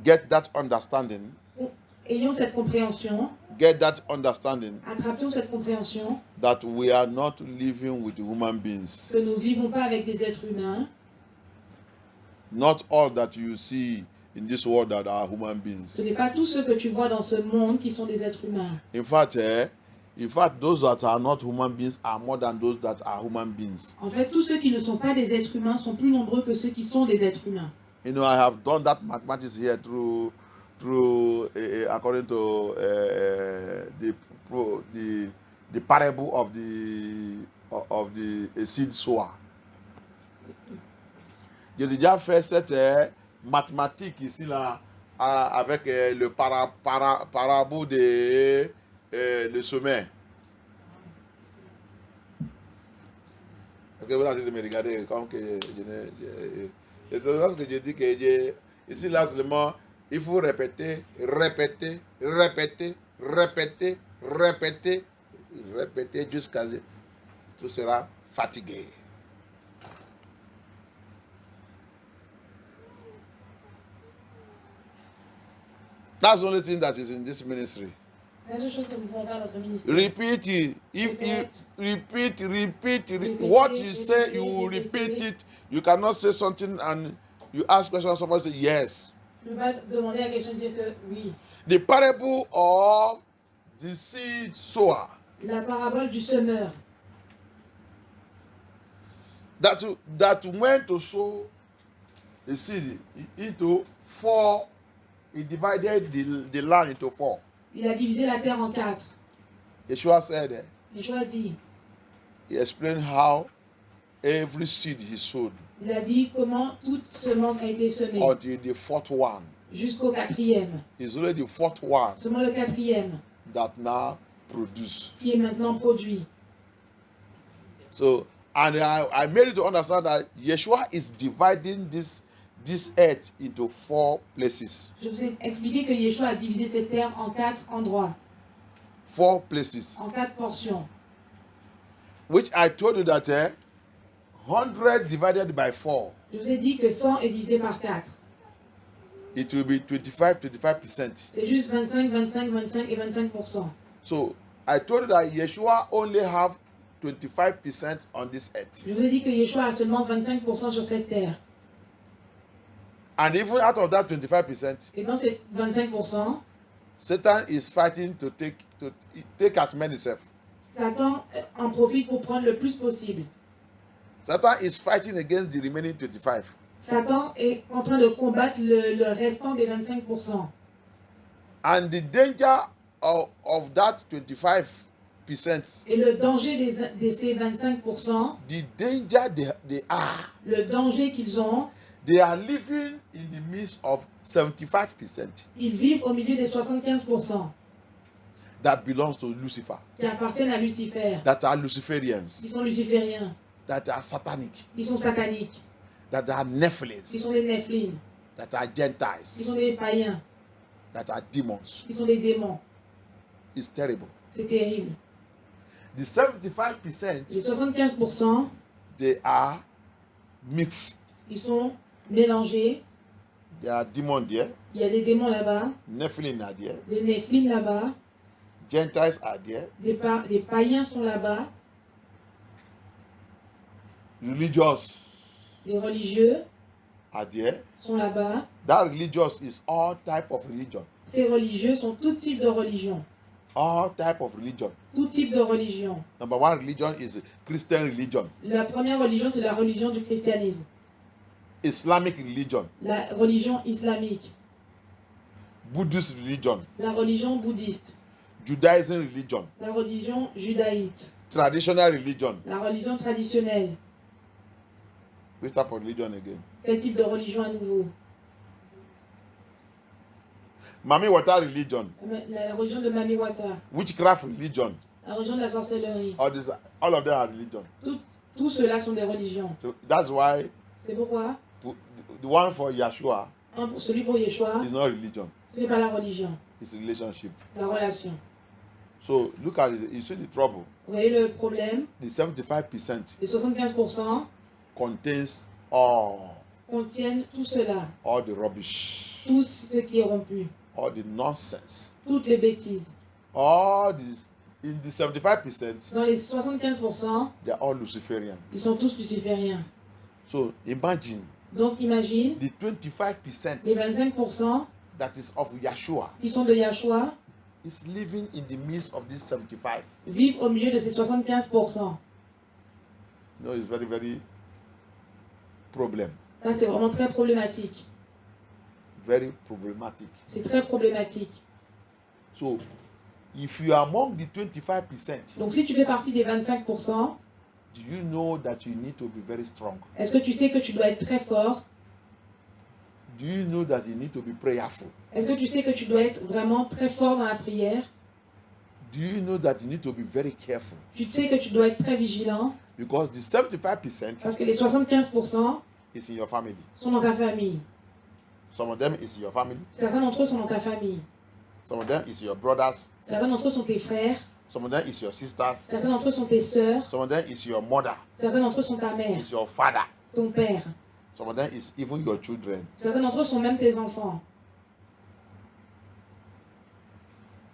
Get that understanding. Ayons cette compréhension. Get that understanding. Attrapions cette compréhension. That we are not living with human beings. Que nous vivons pas avec des êtres humains. Not all that you see in this world that are human beings. Ce n'est pas tous ceux que tu vois dans ce monde qui sont des êtres humains. In fact, those that are not human beings are more than those that are human beings. En fait, tous ceux qui ne sont pas des êtres humains sont plus nombreux que ceux qui sont des êtres humains. You know, I have done that mathematics here through according to the parable of the seed sower. J'ai déjà fait cette mathématique ici là avec le parabole de le sommet. Est-ce que vous avez de me regarder comme que c'est ce que j'ai dit que ici là seulement il faut répéter jusqu'à ce que tu seras fatigué. That's the only thing that is in this ministry. La seule chose que nous pouvons faire dans ce ministère. Repeat it. Repeat. What you say, you repeat it. You cannot say something and you ask questions. Somebody say yes. Tu ne peux pas demander la question et dire que oui. The parable of the seed sower. La parabole du semeur. That went to sow the seed into 4. He divided the land into 4. Il a divisé la terre en 4. Yeshua said, Yeshua dit, he explained how every seed he sowed. Il a dit comment toute semence a été semée. Until the 4th one. Jusqu'au 4e. It's only the 4th one. Seulement le 4e. That now produce. Qui est maintenant produit. So, and I made it to understand that Yeshua is dividing this earth into 4 places. Je vous ai expliqué que Yeshua a divisé cette terre en 4 endroits. 4 places. En 4 portions. Which I told you that 100 divided by 4. Je vous ai dit que 100 est divisé par 4. It will be 25%. C'est juste 25 et 25%. So I told you that Yeshua only have 25% on this earth. Je vous ai dit que Yeshua a seulement 25% sur cette terre. And even out of that 25%, et dans ces 25%, Satan is fighting to take as many self. Satan en profite pour prendre le plus possible. Satan is fighting against the remaining 25%. Satan est en train de combattre le restant des 25%. And the danger of that 25%. Et le danger de ces 25%. The danger they are. Le danger qu'ils ont. They are living in the midst of 75%. Ils vivent au milieu des 75%. That belongs to Lucifer. Qui appartiennent à Lucifer. That are Luciferians. Ils sont lucifériens. That are satanic. Ils sont sataniques. That are Nephilims. Ils sont des Nephilim. That are Gentiles. Ils sont des païens. That are demons. Ils sont des démons. It's terrible. C'est terrible. The 75%. Les 75%. They are mixed. Ils sont mélangés. There are demons there. Il y a des démons là-bas. Nephilim are there. Des Nephilim là-bas. Gentiles are there. Des païens sont là-bas. Religious. Les religieux are there. Sont là-bas. That religious is all type of religion. Ces religieux sont tout type de religion. All type of religion. Tout type de religion. Number one religion is Christian religion. La première religion, c'est la religion du christianisme. Islamic religion. La religion islamique. Buddhist religion. La religion bouddhiste. Judaism religion. La religion judaïque. Traditional religion. La religion traditionnelle. Which type of religion again? Quel type de religion à nouveau? Mami Wata religion. La religion de Mami Wata. Witchcraft religion. La religion de la sorcellerie. All of them are religion. Tous ceux-là sont des religions. So that's why. C'est pourquoi? The one for Yeshua. Celui pour Yeshua. Is not religion. Ce n'est pas la religion. It's a relationship. La relation. So look at it. You see the trouble. Vous voyez le problème? The 75%. Les 75% contains all. contiennent tout cela, all the rubbish, tout ce qui est rompu, all the nonsense, toutes les bêtises. all this. In the 75%, Dans les 75%, they are all Luciferian. ils sont tous lucifériens. So imagine Donc imagine, the 25% les 25% that is of Yeshua qui sont de Yahshua is living in the midst of this 75. vivent au milieu de ces 75%. You know, it's very, very problem. Ça, c'est vraiment très problématique. Very problematic. C'est très problématique. So, if you are among the 25%, Donc si tu fais partie des 25%, do you know that you need to be very strong? est-ce que tu sais que tu dois être très fort? Do you know that you need to be prayerful? Est-ce que tu sais que tu dois être vraiment très fort dans la prière? Do you know that you need to be very careful? Tu sais que tu dois être très vigilant Because the 75% parce que les 75% is in your family. sont dans ta famille. Some of them is in your family. Certains d'entre eux sont dans ta famille. Some of them is your brothers. Certains d'entre eux sont tes frères. Some of them is your sisters. Certains d'entre eux sont tes sœurs. Some of them is your mother. Certains d'entre eux sont ta mère, Is your father. ton père. Some of them is even your children. Certains d'entre eux sont même tes enfants.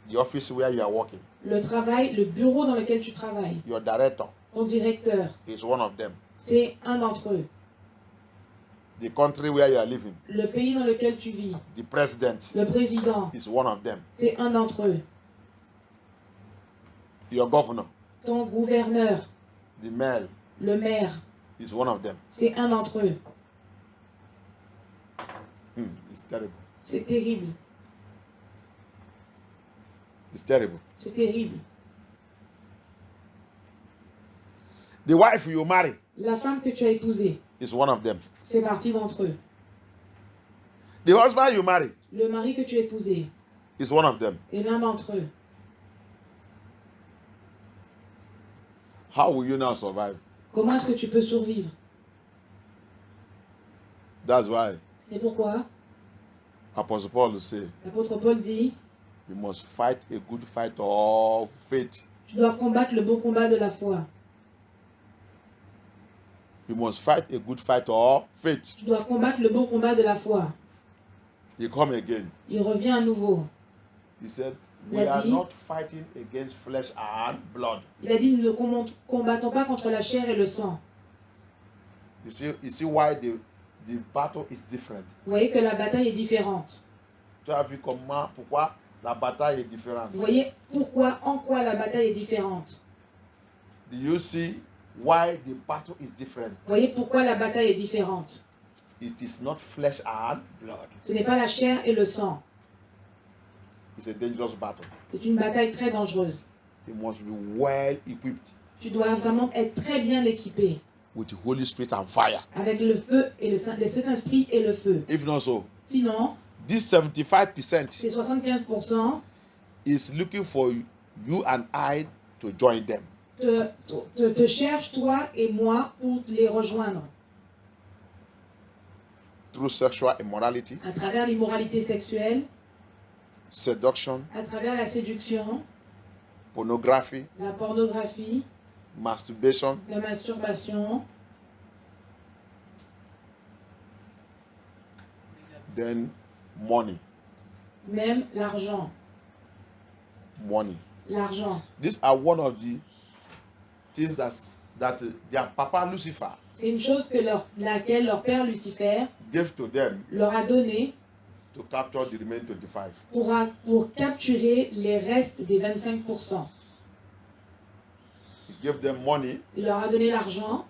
The office where you are working. Le travail, le bureau dans lequel tu travailles, Your director ton directeur, is one of them. c'est un d'entre eux. The country where you are living. Le pays dans lequel tu vis, The president le président, is one of them. c'est un d'entre eux. Your governor, Ton gouverneur, the mayor, le maire, is one of them. c'est un d'entre eux. It's terrible. C'est terrible. It's terrible. C'est terrible. The wife you marry La femme que tu as épousée is one of them. fait partie d'entre eux. The husband you marry Le mari que tu as épousé is one of them. est l'un d'entre eux. How will you now survive? Comment est-ce que tu peux survivre? That's why Et pourquoi? Apostle Paul will say, L'apôtre Paul dit, you must fight a good fight of faith. tu dois combattre le bon combat de la foi. You must fight a good fight of faith. Tu dois combattre le bon combat de la foi. He come again. Il revient à nouveau. He said, Il we a are dit- not fighting against flesh and blood. Il a dit, nous ne combattons pas contre la chair et le sang. You see why the battle is different. Vous voyez que la bataille est différente. Tu as vu pourquoi la bataille est différente. Vous voyez en quoi la bataille est différente. Do you see why the battle is different? Vous voyez pourquoi la bataille est différente. It is not flesh and blood. Ce n'est pas la chair et le sang. It's a dangerous battle. C'est une bataille très dangereuse. You must be well equipped Tu dois vraiment être très bien équipé with the Holy Spirit and fire. avec le feu et le Saint-Esprit et le feu. If not so, Sinon, this 75% ces 75% is looking for you and I to join them. te cherchent, toi et moi, pour les rejoindre Through sexual immorality, à travers l'immoralité sexuelle, seduction, à travers la séduction, pornography, la pornographie, masturbation, la masturbation, then money. même l'argent. Money. L'argent. These are one of the things that their papa Lucifer C'est une chose que laquelle leur père Lucifer gave to them leur a donné to capture the remaining 25. pour capturer les restes des 25%. He gave them money, Il leur a donné l'argent,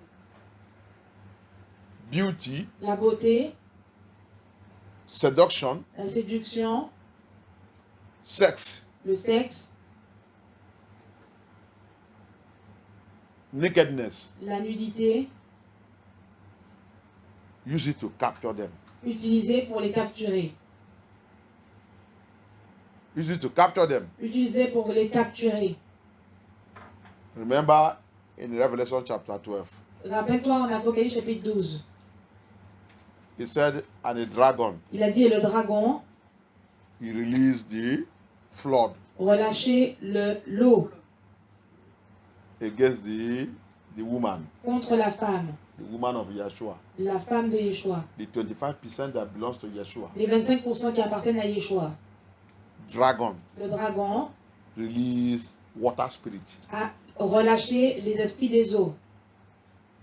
beauty, la beauté, seduction, la séduction, sex, le sexe, nakedness. la nudité, Use it to capture them. utilisés pour les capturer. Use it to capture them. Utilisés pour les capturer. Remember in Revelation chapter 12, Rappelle-toi en Apocalypse chapitre 12. he said, and a dragon, Il a dit, et le dragon he released the flood relâchait l'eau against the woman. contre la femme. the woman of Yeshua, la femme de Yeshua, the 25% that belongs to Yeshua, les 25% qui appartiennent à Yeshua, dragon, le dragon release water spirit, a relâché les esprits des eaux,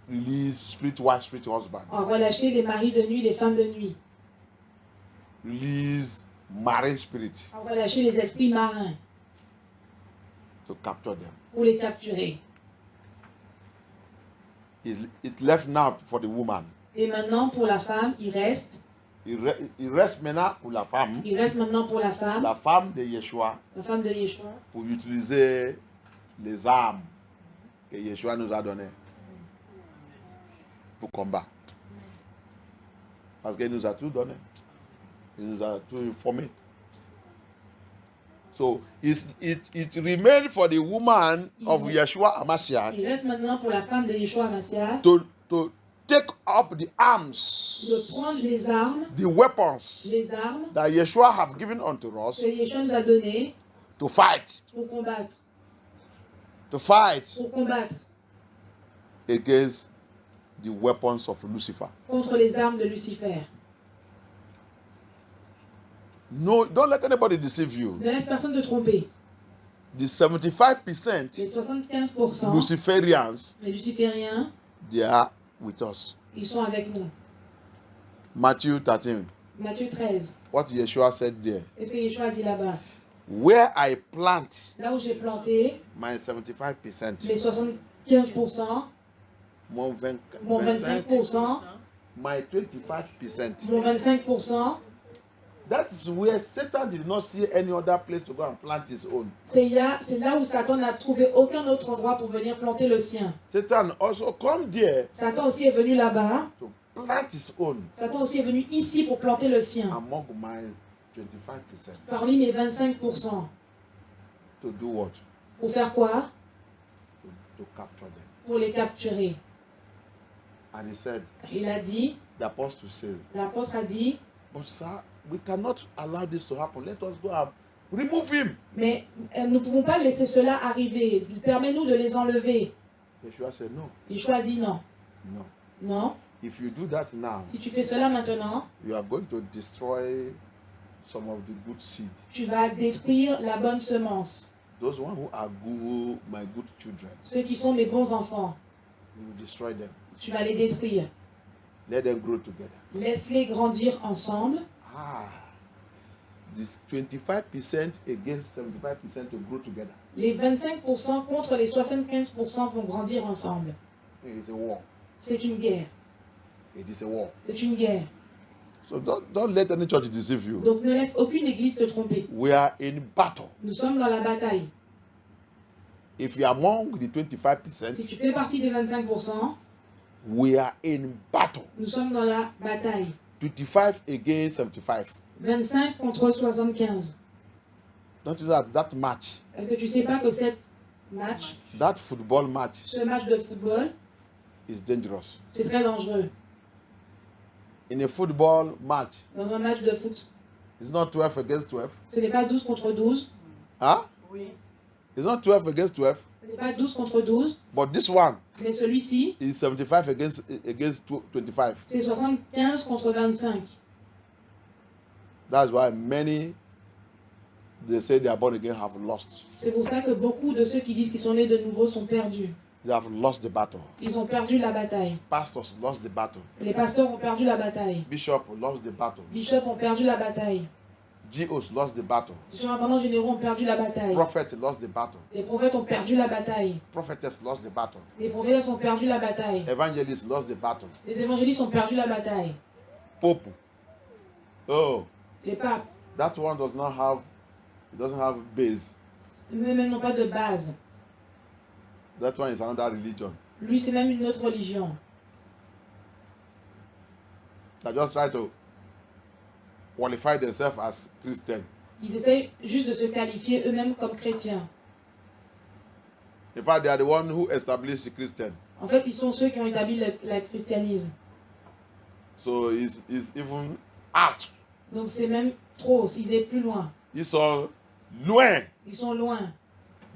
release spirit wife, spirit husband, a relâché les maris de nuit, les femmes de nuit, release marine spirit a relâché les esprits marins to capture them. pour les capturer. It's left now for the woman. Et maintenant, pour la femme, il reste maintenant pour la femme. Il reste maintenant pour la femme De Yeshua, la femme de Yeshua, pour utiliser les armes que Yeshua nous a données pour combattre. Parce qu'il nous a tout donné. Il nous a tout informé. So it remains for the woman of Yeshua Hamashiach il reste maintenant pour la femme de Yeshua Hamashiach to take up the de arms, prendre les armes that Yeshua have given unto us que Yeshua nous a données to fight pour combattre against the weapons of Lucifer. contre les armes de Lucifer. No, don't let anybody deceive you. Ne laisse personne te tromper. The 75% Les 75%, Luciferians, les lucifériens, they are with us. ils sont avec nous. Matthew 13. Matthieu 13. What Yeshua said there. Qu'est-ce que Yeshua a dit là-bas? Where I plant Là où j'ai planté, my 75%, les 75%, mon mon 25%, my 25%. mon 25%, That is where Satan did not see any other place to go and plant his own. c'est là où Satan n'a trouvé aucun autre endroit pour venir planter le sien. Satan also come there Satan aussi est venu là-bas. to plant his own Satan aussi est venu ici pour planter le sien. among my 25%. Parmi mes 25%. To do what? Pour faire quoi? To capture them. Pour les capturer. And he said, Il a dit, the apostle says, l'apôtre a dit, but sir, we cannot allow this to happen. Let us go and remove him. mais nous ne pouvons pas laisser cela arriver. Permets-nous de les enlever. Yeshua said, no. Yeshua a dit non. No. Non. If you do that now, Si tu fais cela maintenant, you are going to destroy some of the good seed. tu vas détruire la bonne semence. Those ones who are good, my good children, Ceux qui sont mes bons enfants, you will destroy them. tu vas les détruire. Let them grow together. Laisse-les grandir ensemble. This 25% against 75% to grow together. Les 25% contre les 75% vont grandir ensemble. It is a war. C'est une guerre. It is a war. C'est une guerre. So don't let any church deceive you. Donc ne laisse aucune église te tromper. We are in battle. Nous sommes dans la bataille. If you are among the Si 25%, tu fais partie des 25%, we are in battle. nous sommes dans la bataille. 25 against 75. 25 contre 75. Don't you know that match, Est-ce que tu ne sais pas que that football match ce match de football, is dangerous. c'est très dangereux. In a football match, Dans un match de foot, it's not 12 against 12. ce n'est pas 12 contre 12. Huh? Oui. It's not 12 against 12. Ce n'est pas 12 contre 12. But this one Mais celui-ci, is 75 against 25. c'est 75 contre 25. That's why many, they say they are born again, have lost. C'est pour ça que beaucoup de ceux qui disent qu'ils sont nés de nouveau sont perdus. They have lost the battle. Ils ont perdu la bataille. Pastors lost the battle. Les pasteurs ont perdu la bataille. Bishop lost the battle. Bishops ont perdu la bataille. GOs lost the battle. Les surintendants généraux ont perdu la bataille. Prophets lost the battle. Les prophètes ont perdu la bataille. Prophetess lost the battle. Les prophètes ont perdu la bataille. Evangelists lost the battle. Les évangélistes ont perdu la bataille. Pope. Oh, Les papes, that one doesn't have base. eux-mêmes n'ont pas de base. That one is another religion. Lui, c'est même une autre religion. They just try to qualify themselves as Christian. Ils essayent juste de se qualifier eux-mêmes comme chrétiens. In fact, they are the one who established the Christian. En fait, ils sont ceux qui ont établi le christianisme. So it's even out. Donc c'est même trop, il est plus loin. Ils sont loin Ils sont loin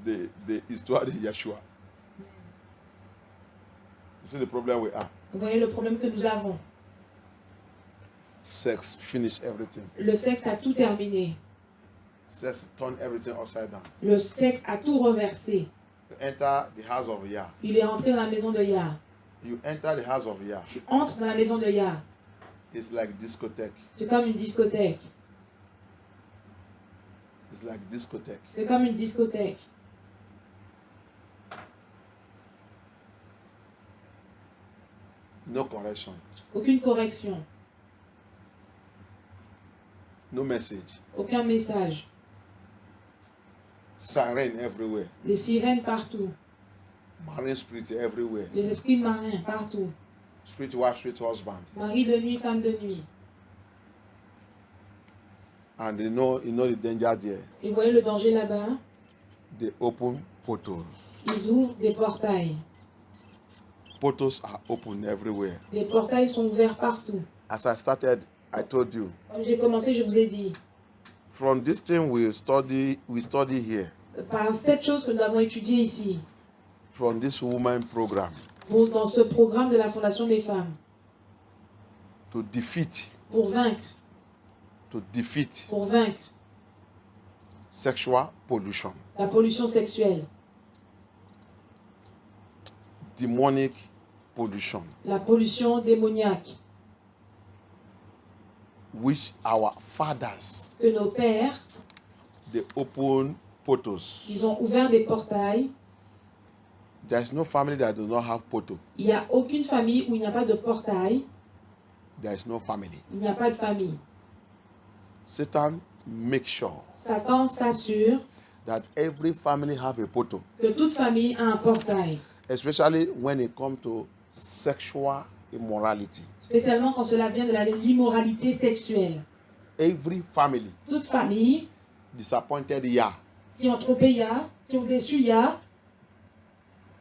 de l'histoire de Yeshua. You see the problem we are. Vous voyez le problème que nous avons. Sex finish everything. Le sexe a tout terminé. Sex turn everything upside down. Le sexe a tout reversé. You enter the house of Yah. Il est entré dans la maison de Yah. You enter the house of Yah. Tu entres dans la maison de Yah. It's like discotheque. C'est comme une discothèque. It's like discotheque. C'est comme une discothèque. No correction. Aucune correction. No message. Aucun message. Siren everywhere. Les sirènes partout. Marine spirit everywhere. Les esprits marins partout. Spirit wife, spirit husband. Mari de nuit, femme de nuit. And you know the danger there. Et vous voyez le danger là-bas? They open portals. Ils ouvrent des portails. Portals are open everywhere. Les portails sont ouverts partout. As I started, I told you. Comme j'ai commencé, je vous ai dit. From this thing we study here. Par cette chose que nous avons étudiée ici. From this woman program. Dans ce programme de la Fondation des femmes. To defeat. Pour vaincre. To defeat. Pour vaincre. Sexual pollution. La pollution sexuelle. Demonic pollution. La pollution démoniaque. Which our fathers. Que nos pères. They open portals. Ils ont ouvert des portails. There is no family that does not have portal. Il n'y a aucune famille où il n'y a pas de portail. There is no family. Il n'y a pas de famille. Satan makes sure. Satan s'assure. That every family have a portal. Que toute famille a un portail. Especially when it comes to sexual immorality. Spécialement quand cela vient de l'immoralité sexuelle. Every family. Toute famille. Disappointed Yah. Qui ont trompé Yah, qui ont déçu Yah.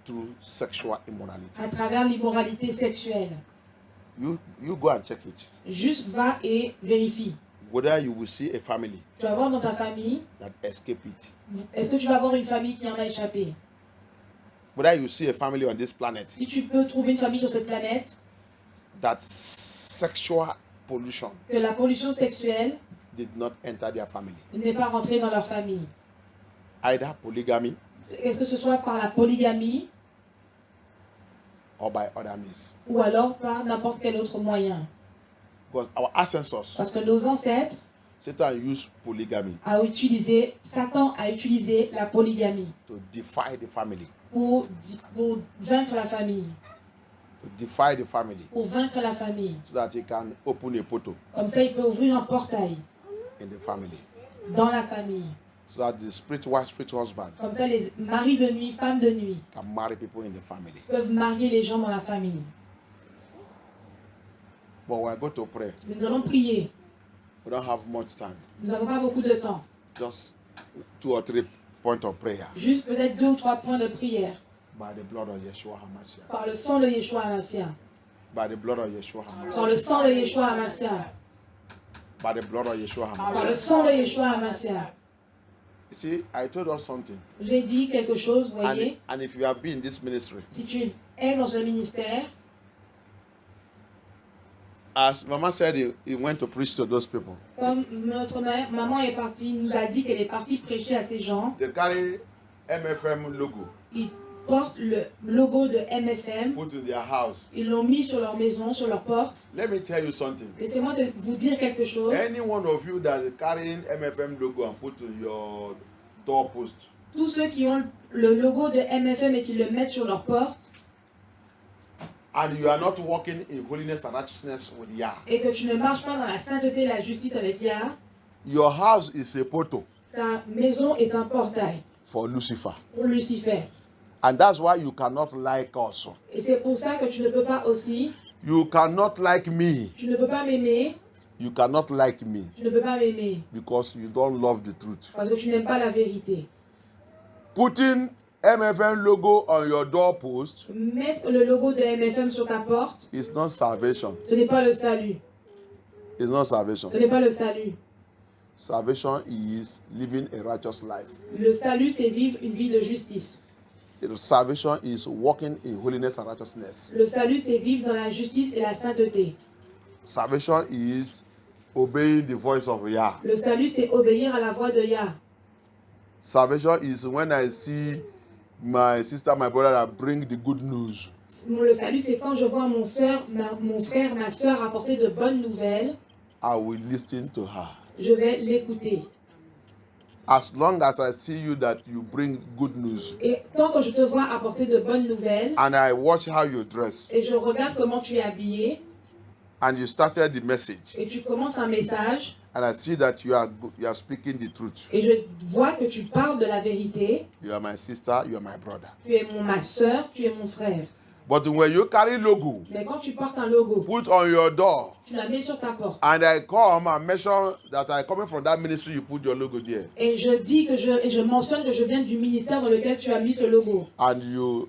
Through sexual immorality. À travers l'immoralité sexuelle. You go and check it. Juste va et vérifie. Whether you will see a family. Tu vas voir dans ta famille. That escape it. Est-ce que tu vas voir une famille qui en a échappé? Whether you see a family on this planet. Si tu peux trouver une famille sur cette planète. That sexual pollution. Que la pollution sexuelle. Did not enter their family. N'est pas rentrée dans leur famille. Either polygamy. Est-ce que ce soit par la polygamie? Or by other means. Ou alors par n'importe quel autre moyen. Because our ancestors. Parce que nos ancêtres. Satan used polygamy. Satan a utilisé la polygamie. To defy the family. Pour vaincre la famille. To defy the family. Pour vaincre la famille. So that he can open a portal. Comme ça, il peut ouvrir un portail. In the family. Dans la famille. So that the spirit wife, spirit husband. Comme ça, les maris de nuit, femmes de nuit. Can marry people in the family. Peuvent marier les gens dans la famille. But we are going to pray. Mais nous allons prier. We don't have much time. Nous n'avons pas beaucoup de temps. Just 2 or 3 points of prayer. Juste peut-être 2 ou 3 points de prière. By the blood of Yeshua HaMashiach. Par le sang de Yeshua HaMashiach. By the blood of Yeshua HaMashiach. Par le sang de Yeshua HaMashiach. By the blood of Yeshua Par le HaMashiach. sang de Yeshua HaMashiach. You see, I told us something. J'ai dit quelque chose, vous voyez. And if you have been in this ministry. Si tu es dans un ministère. As Mama said, he went to preach to those people. Comme notre maman est partie, nous a dit qu'elle est partie prêcher à ces gens. They carry MFM logo. Ils portent le logo de MFM. Put in their house. Ils l'ont mis sur leur maison, sur leur porte. Let me tell you something. Laissez-moi vous dire quelque chose. Any one of you that is carrying MFM logo and put in your doorpost. Tous ceux qui ont le logo de MFM et qui le mettent sur leur porte. And you are not walking in holiness and righteousness with Yah. Et que tu ne marches pas dans la sainteté et la justice avec Yah. Your house is a portal. Ta maison est un portail. For Lucifer. Pour Lucifer. And that's why you cannot like us. Et c'est pour ça que tu ne peux pas aussi. You cannot like me. Tu ne peux pas m'aimer. You cannot like me. Tu ne peux pas m'aimer. Because you don't love the truth. Parce que tu n'aimes pas la vérité. Putting MFM logo on your doorpost. Mettre le logo de MFM sur ta porte. It's not salvation. Ce n'est pas le salut. It's not salvation. Ce n'est pas le salut. Salvation is living a righteous life. Le salut, c'est vivre une vie de justice. Salvation is walking in holiness and righteousness. Le salut, c'est vivre dans la justice et la sainteté. Salvation is obeying the voice of Yah. Le salut, c'est obéir à la voix de Yah. Salvation is when I see my sister, my brother that bring the good news. Le salut, c'est quand je vois mon frère, ma soeur apporter de bonnes nouvelles, I will listen to her. je vais l'écouter. As long as I see you that you bring good news, Et tant que je te vois apporter de bonnes nouvelles, and I watch how you dress, et je regarde comment tu es habillé, and you started the message, et tu commences un message, and I see that you are speaking the truth. et je vois que tu parles de la vérité, You are my sister, you are my brother. tu es ma soeur, tu es mon frère. But when you carry logo, Mais quand tu portes un logo, put on your door, tu la mets sur ta porte. and I come and mention that I coming from that ministry, you put your logo there. Et je dis que je mentionne que je viens du ministère dans lequel tu as mis ce logo. And you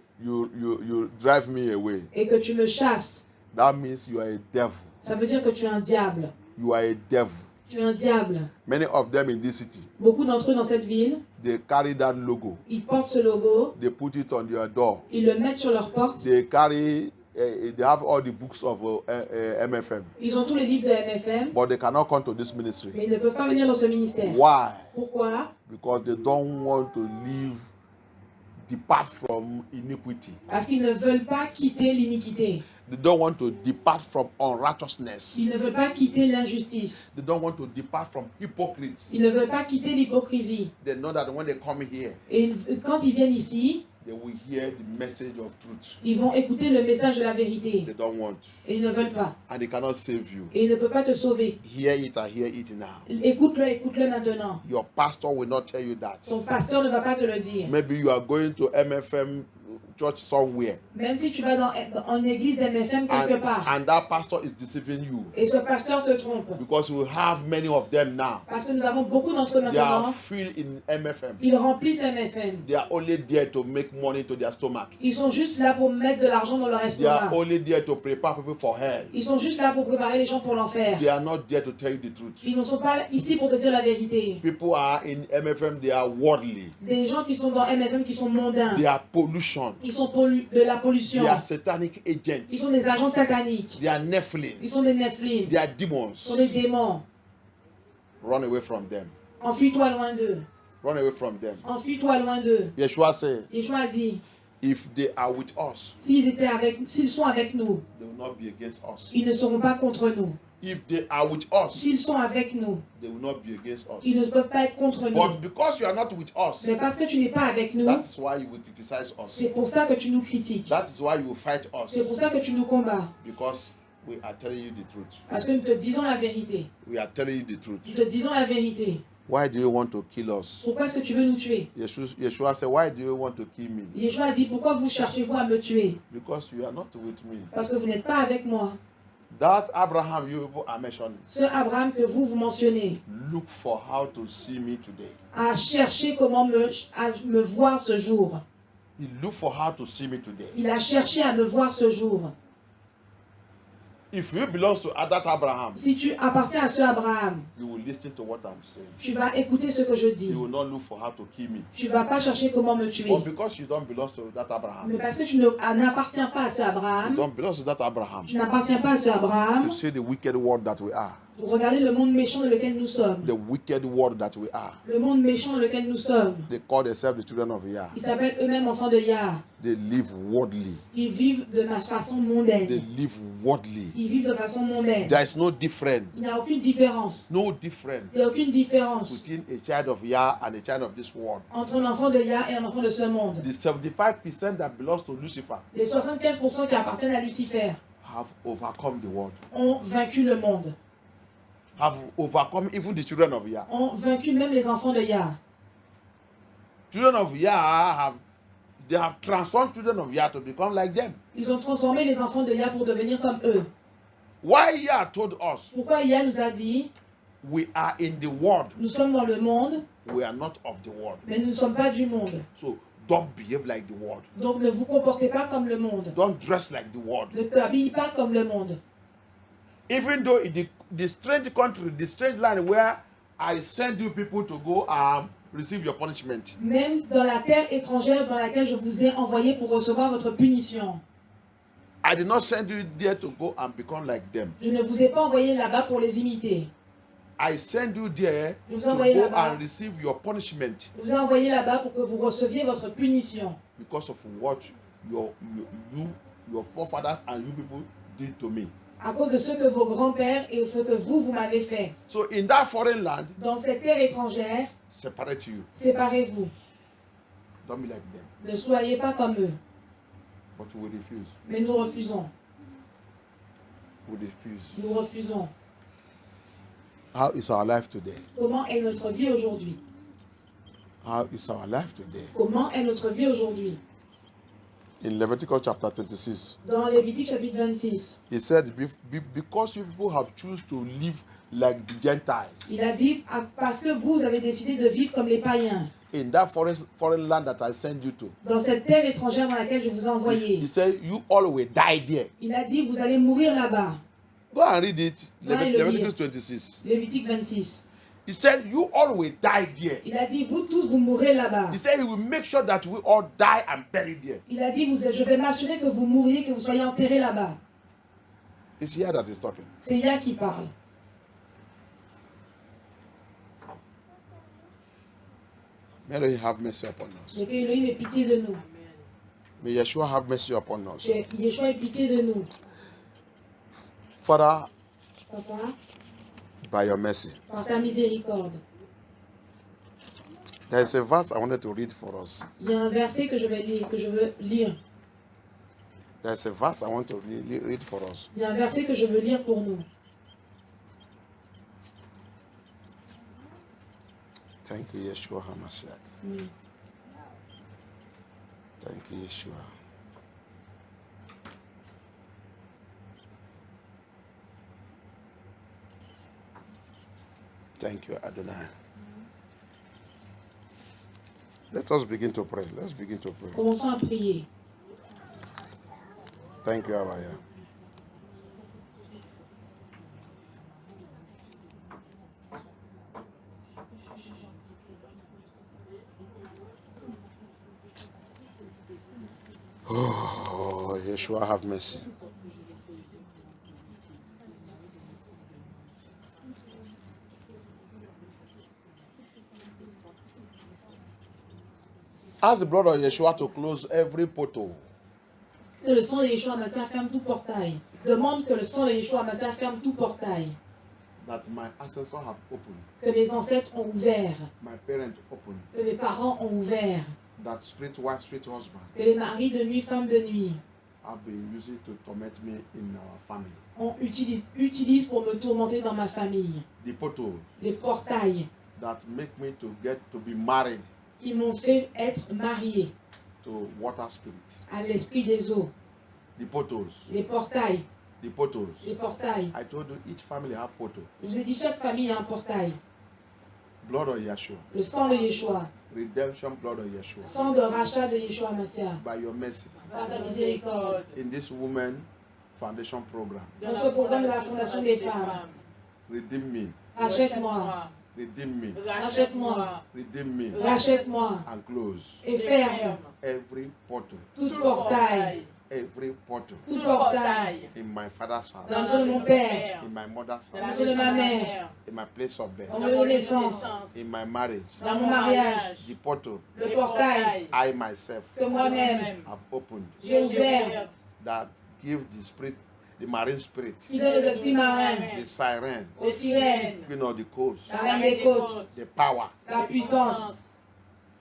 drive me away. Et que tu me chasses. That means you are a devil. Ça veut dire que tu es un diable. You are a devil. Tu es un diable. Many of them in this city, Beaucoup d'entre eux dans cette ville, they carry that logo. ils portent ce logo, They put it on their door. ils le mettent sur leur porte. They carry, they have all the books of MFM. Ils ont tous les livres de MFM, But they cannot come to this ministry. mais ils ne peuvent pas venir dans ce ministère. Why? Pourquoi? Because they don't want to depart from iniquity. Parce qu'ils ne veulent pas quitter l'iniquité. They don't want to depart from unrighteousness. Ils ne veulent pas quitter l'injustice. They don't want to depart from hypocrisy. Ils ne veulent pas quitter l'hypocrisie. They know that when they come here, Et quand ils viennent ici, they will hear the message of truth. ils vont écouter le message de la vérité. They don't want. Et ils ne veulent pas. And they cannot save you. Et il ne peut pas te sauver. Hear it and hear it now. Écoute-le, écoute-le maintenant. Your pastor will not tell you that. Ton pasteur ne va pas te le dire. Maybe you are going to MFM church somewhere. Même si tu vas en église d'MFM quelque part. And that pastor is deceiving you. Et ce pasteur te trompe. Because we have many of them now. Parce que nous avons beaucoup d'entre eux They are maintenant. filled in MFM. Ils remplissent MFM. They are only there to make money to their stomach. Ils sont juste là pour mettre de l'argent dans leur They are estomac. only there to prepare people for hell. Ils sont juste là pour préparer les gens pour l'enfer. They are not there to tell you the truth. Ils ne sont pas ici pour te dire la vérité. People are in MFM, they are worldly. Des gens qui sont dans MFM qui sont mondains. They are pollution. Ils sont de la pollution. They are satanic agents. Ils sont des agents sataniques. They are Nephilim. Ils sont des Nephilim. They are Ils demons. sont des démons. Run away from them. Enfuis-toi loin d'eux. Run away from them. Enfuis-toi loin d'eux. Yeshua said, Yeshua a dit, if they are with us, s'ils sont avec nous, they will not be against us. ils ne seront pas contre nous. If they are with us, S'ils sont avec nous, they will not be against us. ils ne peuvent pas être contre nous. But because you are not with us, Mais parce que tu n'es pas avec nous, that is why you will criticize us. c'est pour ça que tu nous critiques. That is why you will fight us. C'est pour ça que tu nous combats. Because we are telling you the truth. Parce que nous te disons la vérité. We are telling you the truth. Nous te disons la vérité. Why do you want to kill us? Pourquoi est-ce que tu veux nous tuer? Yeshua said, why do you want to kill me? Yeshua a dit, pourquoi vous cherchez-vous à me tuer? Because you are not with me. Parce que vous n'êtes pas avec moi. That Abraham you are mentioning, Ce Abraham que vous mentionnez look for how to see me today. a cherché comment me voir ce jour. He look for how to see me today. Il a cherché à me voir ce jour. If you belong to that Abraham, Si tu appartiens à ce Abraham, you will listen to what I'm saying. tu vas écouter ce que je dis. You will not look for how to kill me. Tu ne vas pas chercher comment me tuer. But because you don't belong to that Abraham, Mais parce que tu n'appartiens pas à ce you Abraham, don't belong to that Abraham, tu n'appartiens pas à ce Abraham, you see the wicked world that we are. regardez le monde méchant dans lequel nous sommes. The wicked world that we are. Le monde méchant dans lequel nous sommes. They call themselves the children of Yah. Ils s'appellent eux-mêmes enfants de Yah. They live worldly. Ils vivent de façon mondaine. They live worldly. Ils vivent de façon mondaine. There is no difference. Il n'y a aucune différence. No difference Il n'y a aucune différence between a child of Yah and a child of this world. entre un enfant de Yah et un enfant de ce monde. The 75% that belongs to Lucifer Les 75% qui appartiennent à Lucifer have overcome the world. ont vaincu le monde. Have overcome even the children of Yah. Ont vaincu même les enfants de Yah. Children of Yah have transformed children of Yah to become like them. Ils ont transformé les enfants de Yah pour devenir comme eux. Why Yah told us Pourquoi Yah nous a dit, we are in the world, nous sommes dans le monde, we are not of the world. mais nous ne sommes pas du monde. So don't behave like the world. Donc ne vous comportez pas comme le monde. Don't dress like the world. Ne t'habille pas comme le monde. Even though in the strange country, the strange land where I send you people to go receive your punishment. Même dans la terre étrangère dans laquelle je vous ai envoyé pour recevoir votre punition. I did not send you there to go and become like them. Je ne vous ai pas envoyé là-bas pour les imiter. I send you there Je vous to envoie go là-bas. and receive your punishment Je vous ai envoyé là-bas pour que vous receviez votre punition. because of what your forefathers and you people did to me. À cause de ce que vos grands-pères et ce que vous m'avez fait. So in that foreign land, Dans cette terre étrangère, separate you. séparez-vous. Don't be like them. Ne soyez pas comme eux. But we refuse. Mais nous refusons. We refuse. Nous refusons. How is our life today? Comment est notre vie aujourd'hui? How is our life today? Comment est notre vie aujourd'hui? In Leviticus chapter 26, Dans Lévitique chapitre 26, he said, because you people have chosen to live like the Gentiles il a dit, parce que vous avez décidé de vivre comme les païens, in that foreign land that I send you to, dans cette terre étrangère dans laquelle je vous ai envoyé, he said, you all will die there. il a dit, vous allez mourir là-bas. Go and read it. Ouais, le Leviticus lire. 26. Lévitique 26. He said, you all will die there. Il a dit, vous tous, vous mourrez là-bas. He said, he will make sure that we all die and buried there. Il a dit, je vais m'assurer que vous mouriez, que vous soyez enterrés là-bas. It's here that he's talking. C'est Yah qui parle. May Elohim have mercy upon us. Mais que Elohim ait pitié de nous. May Yeshua have mercy upon us. Que Yeshua ait pitié de nous. Father, Papa, by your mercy. par ta miséricorde. There is a verse I wanted to read for us. Il y a un verset que je vais lire, que je veux lire. There is a verse I want to read for us. Il y a un verset que je veux lire pour nous. Thank you, Yeshua HaMashiach. Mm. Thank you, Yeshua. Thank you, Adonai. Let us begin to pray. Let's begin to pray. Commençons à prier. Thank you, Abaya. Oh, Yeshua, have mercy. Ask the blood of Yeshua to close every portal. Que le sang de Yeshua Mashiach ferme tout portail. Demande que le sang de Yeshua Mashiach ferme tout portail. That my ancestors have opened, Que mes ancêtres ont ouvert. my parents opened, Que mes parents ont ouvert. that street wife, street husband Que les maris de nuit, femmes de nuit, have been using to torment me in our family. on utilise pour me tourmenter dans ma famille. The portal Les portails that make me to get to be married qui m'ont fait être marié to water spirit. à l'esprit des eaux. The portals, Les portails. the portals. Les portails. I told you each family have portal. Je vous ai dit, chaque famille a un portail. Blood of Yeshua, Le sang de Yeshua. redemption blood of Yeshua. Sang de rachat de Yeshua Mashiach. By your mercy, Par ta miséricorde. in this woman foundation program, Dans ce programme de la Fondation des femmes. redeem me, Rachète-moi. redeem me, Rachète-moi. redeem me, Rachète-moi. and close Et ferme every portal, tout portail. every portal Tout portail. in my father's house, Dans le maison de mon père. in my mother's Dans le house, maison de ma mère. in my place of birth, Dans mon naissance. in my marriage. Dans mon mariage. The portal Le portail I myself que moi-même have opened j'ai ouvert. that give the spirit, the marine spirit, Qui donne aux esprits marins. the siren, Aux sirènes. queen of the coast, La reine des côtes. the power La puissance.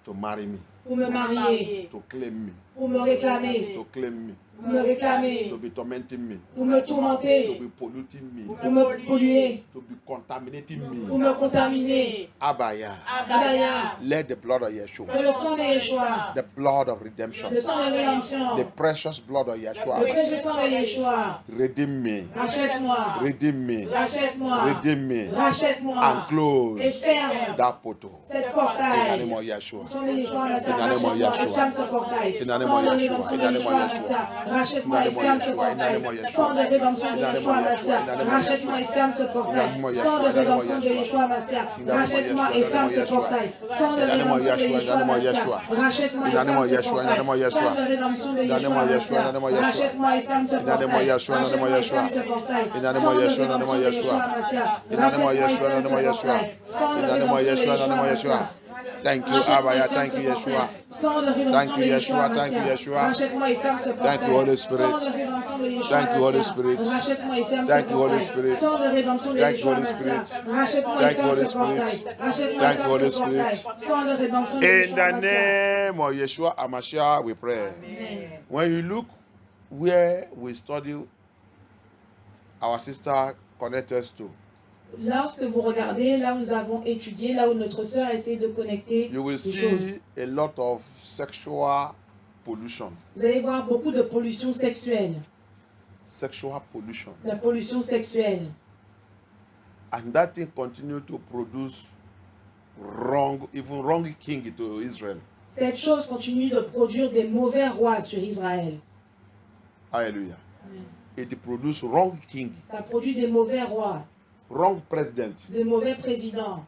to marry me, Pour me marier. to claim me, Pour me réclamer. to claim me, Pour me réclamer. to be tormenting me, Pour me to tourmenter. be polluting me, Pour me polluer. to be contaminating Pour me. me contaminer. Abaya, Abaya. let the blood of Que Yeshua, le sang de Yeshua. the blood of redemption, Le sang de rédemption. the precious blood of Le Yeshua, précieux sang de Yeshua. redeem me, Rachète-moi. redeem me, Rachète-moi. redeem me, Rachète-moi. and close Et ferme that portal. cette In the portail. name of Yeshua. Sang de Yeshua, In the name of Yeshua. ferme ce portail. In the name Sang of de Yeshua. rédemption In de the name of Yeshua, Yeshua. Rachète-moi et ferme ce portail. Sang de rédemption de Yeshua Mashiach. Rachète-moi et ferme ce portail. Sang de rédemption de Yeshua Mashiach. Rachète-moi et ferme ce portail. Sang de rédemption de Yeshua Mashiach. Rachète-moi et ferme ce portail. Sang de rédemption de Yeshua Mashiach. Rachète-moi et ferme ce portail. Rachète-moi et ferme ce portail. Sang de rédemption de Yeshua Mashiach. Rachète-moi et ferme ce portail. Sang de rédemption de Yeshua Mashiach. Thank you, Abba. Thank you, Yeshua. Thank you, Yeshua. Thank you, Yeshua. Thank you, Holy Spirit. Thank you, Holy Spirit. Thank you, Holy Spirit. Thank you, Holy Spirit. Thank you, Holy Spirit. Thank you, Holy Spirit. In the name of Yeshua HaMashiach, we pray. Amen. When you look where we study, our sister connected us to, Lorsque vous regardez, là où nous avons étudié, là où notre sœur a essayé de connecter you will les choses, see a lot of sexual pollution. vous allez voir beaucoup de pollution sexuelle. Sexual pollution. La pollution sexuelle. And that thing continue to produce even wrong king to Israel. Cette chose continue de produire des mauvais rois sur Israël. Hallelujah. Amen. It produce wrong king, Ça produit des mauvais rois, wrong president, des mauvais présidents,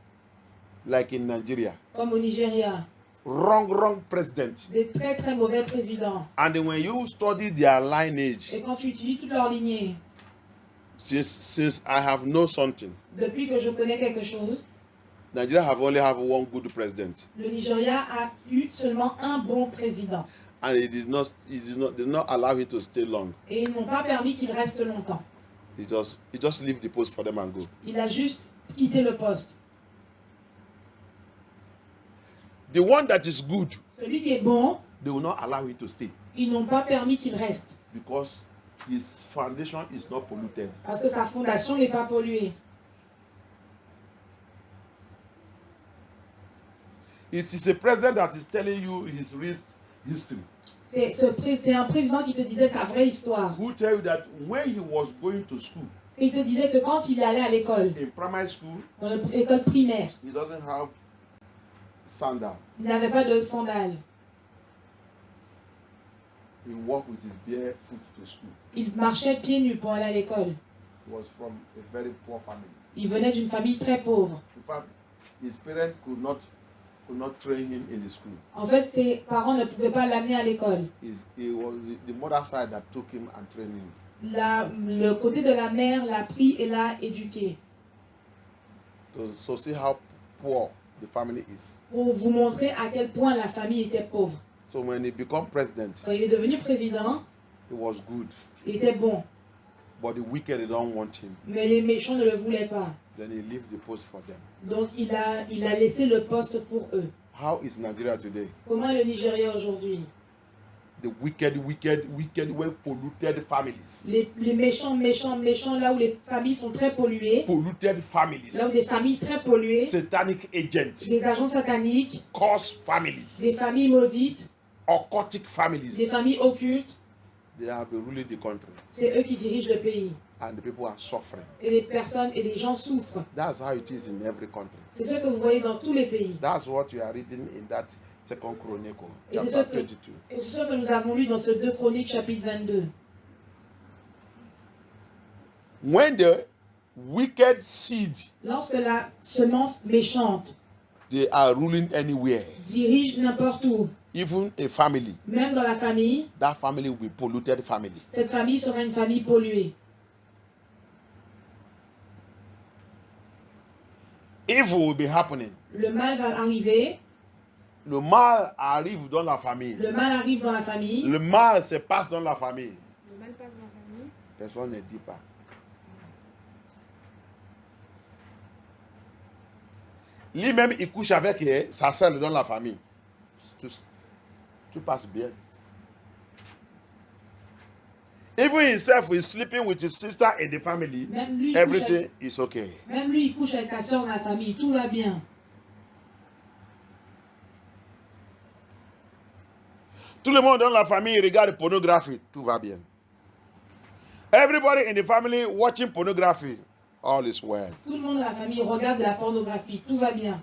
like in Nigeria. comme au Nigeria. Wrong president. Des très très mauvais présidents. And when you study their lineage, Et quand tu étudies toute leur lignée, since I have known something, depuis que je connais quelque chose, Nigeria only have one good president. le Nigeria a eu seulement un bon président. And they did not allow him to stay long. Et ils n'ont pas permis qu'il reste longtemps. He just leave the post for them and go. Il a juste quitté le poste. The one that is good, Celui qui est bon, they will not allow him to stay ils n'ont pas permis qu'il reste. because his foundation is not polluted. Parce que sa fondation n'est pas polluée. It is a president that is telling you his real history. C'est un président qui te disait sa vraie histoire. Who tell you that when he was going to school, Et il te disait que quand il allait à l'école, in primary school, dans l'école primaire, he doesn't have sandal. il n'avait pas de sandales. He walked with his bare foot to school. Il marchait pieds nus pour aller à l'école. He was from a very poor family. Il venait d'une famille très pauvre. In fact, his parents could not train him in the school. En fait, ses parents ne pouvaient pas l'amener à l'école. It was the mother side that took him and trained him. Le côté de la mère l'a pris et l'a éduqué. So see how poor the family is. Pour vous montrer à quel point la famille était pauvre. So when he became president, Quand il est devenu président, he was good. il était bon. But the wicked, they don't want him. Mais les méchants ne le voulaient pas. Then he left the post for them. Donc il a laissé le poste pour eux. How is Nigeria today? Comment est le Nigeria aujourd'hui? The wicked, well polluted families. Les méchants, là où les familles sont très polluées, Polluted families. là où des familles très polluées, Satanic agents. des agents sataniques, Curse families. des familles maudites, Occultic des families. familles occultes, They have been ruling the country. c'est eux qui dirigent le pays. And the people are suffering. Et les personnes et les gens souffrent. That's how it is in every country. C'est ce que vous voyez dans tous les pays. That's what you are reading in that Second Chronicle, Et c'est chapter ce 22. et c'est ce que nous avons lu dans ce 2 Chroniques chapitre 22. When the wicked seed, Lorsque la semence méchante they are ruling anywhere, dirige n'importe où, even a family, même dans la famille, that family will be polluted family. cette famille sera une famille polluée. Evil will be happening. Le mal va arriver, Le mal arrive dans la famille. le mal arrive dans la famille, Le mal se passe dans la famille. le mal passe dans la famille. Personne ne dit pas. Lui-même, il couche avec sa sœur dans la famille. Tout passe bien. Even himself is sleeping with his sister in the family. Même lui, Everything is okay. même lui, il couche avec sa soeur dans la famille, tout va bien. Tout le monde dans la famille regarde pornographie. Tout va bien. Everybody in the family watching pornography. All is well. Tout le monde dans la famille regarde de la pornographie, tout va bien.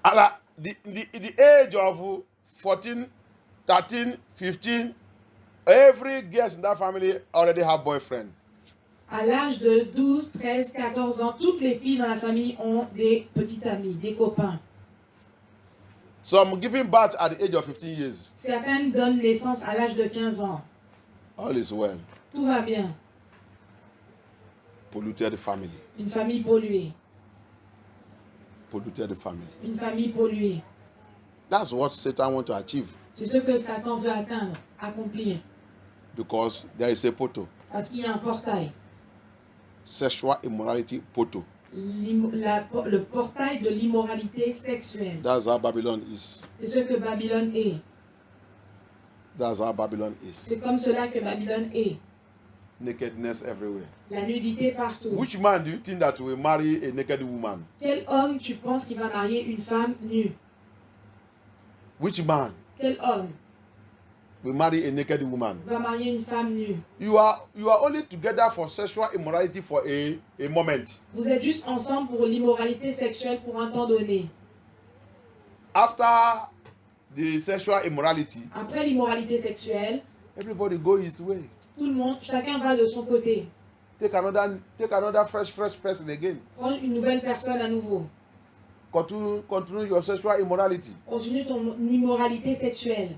At the age of 14, 13, 15, every guest in that family already have boyfriend. À l'âge de 12, 13, 14 ans, toutes les filles dans la famille ont des petites amies, des copains. Some giving birth at the age of 15 years. Certaines donnent naissance à l'âge de 15 ans. All is well. Tout va bien. Polluted family. Une famille polluée. Polluted family. Une famille polluée. That's what Satan wants to achieve. C'est ce que Satan veut atteindre, accomplir. Because there is a poto. Parce qu'il y a un portail. Sexual immorality poto. Le portail de l'immoralité sexuelle. That's how Babylon is. C'est ce que Babylone est. That's how Babylon is. C'est comme cela que Babylone est. Nakedness everywhere. La nudité partout. Which man do you think that will marry a naked woman? Quel homme tu penses qui va marier une femme nue? Which man Quel homme will marry a naked woman? va marier une femme nue? You are only together for sexual immorality for a moment. Vous êtes juste ensemble pour l'immoralité sexuelle pour un temps donné. After the sexual immorality, Après l'immoralité sexuelle, everybody go his way. tout le monde, chacun va de son côté. Take another fresh person again. Prends une nouvelle personne à nouveau. Continue your sexual immorality. Continue ton immoralité sexuelle.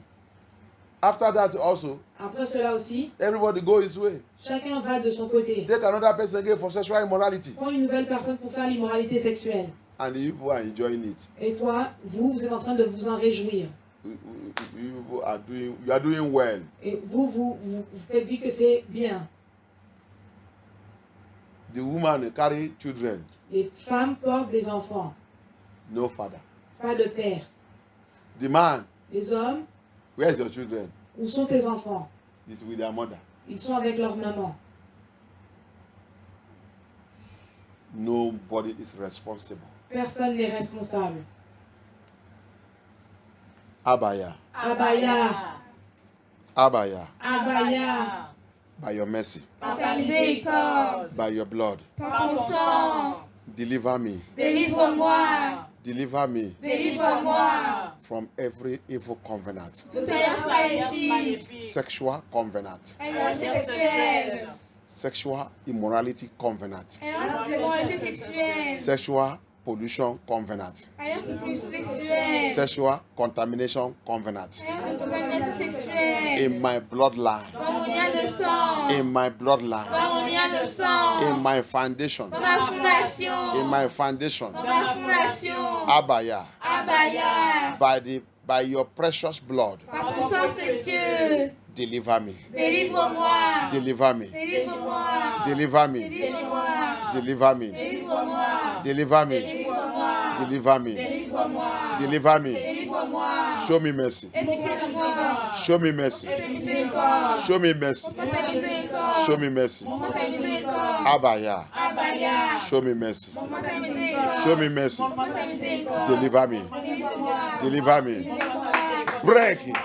After that also, Après cela aussi, everybody go his way. chacun va de son côté. Take another person again for sexual immorality. Prends une nouvelle personne pour faire l'immoralité sexuelle. And you people are enjoying it. Et toi, vous êtes en train de vous en réjouir. You are doing well. Et vous faites dire que c'est bien. The woman carry children. Les femmes portent des enfants. No father. Pas de père. The man, Les hommes, where's your children? où sont tes enfants? He's with their mother. Ils sont avec leur maman. Nobody is responsible. Personne n'est responsable. Abaya. Abaya. Abaya. Abaya. By your mercy. Par ta miséricorde, By your blood. par ton sang, Deliver me. délivre-moi, Deliver me délivre-moi. from every evil covenant. Toute alliance maléfique, Sexual covenant. alliance sexuelle, Sexual immorality covenant. alliance d'immoralité sexuelle, Sexual pollution covenant. alliance de pollution sexuelle, Sexual contamination covenant. alliance de contamination sexuelle. In my bloodline. Dans mon lien de sang, In my bloodline. dans mon lien de sang, In my foundation. dans ma fondation, In my foundation. dans ma fondation. Abaya. Abaya, By your precious blood. par ton sang précieux, Deliver me. délivre-moi, Deliver me. délivre-moi, Deliver me. délivre-moi, Deliver me. délivre-moi, Deliver me. délivre-moi, Deliver me. délivre-moi, Deliver me. délivre-moi. Show me mercy. Aie pitié de moi. Show me mercy. Aie miséricorde. Show me mercy. Montre ta miséricorde. Show me mercy. Montre ta miséricorde. Abaya. Abaya. Show me mercy. Montre ta miséricorde. Show me mercy. Montre ta miséricorde. Deliver me. Délivre-moi. Deliver me. Délivre-moi. Break it.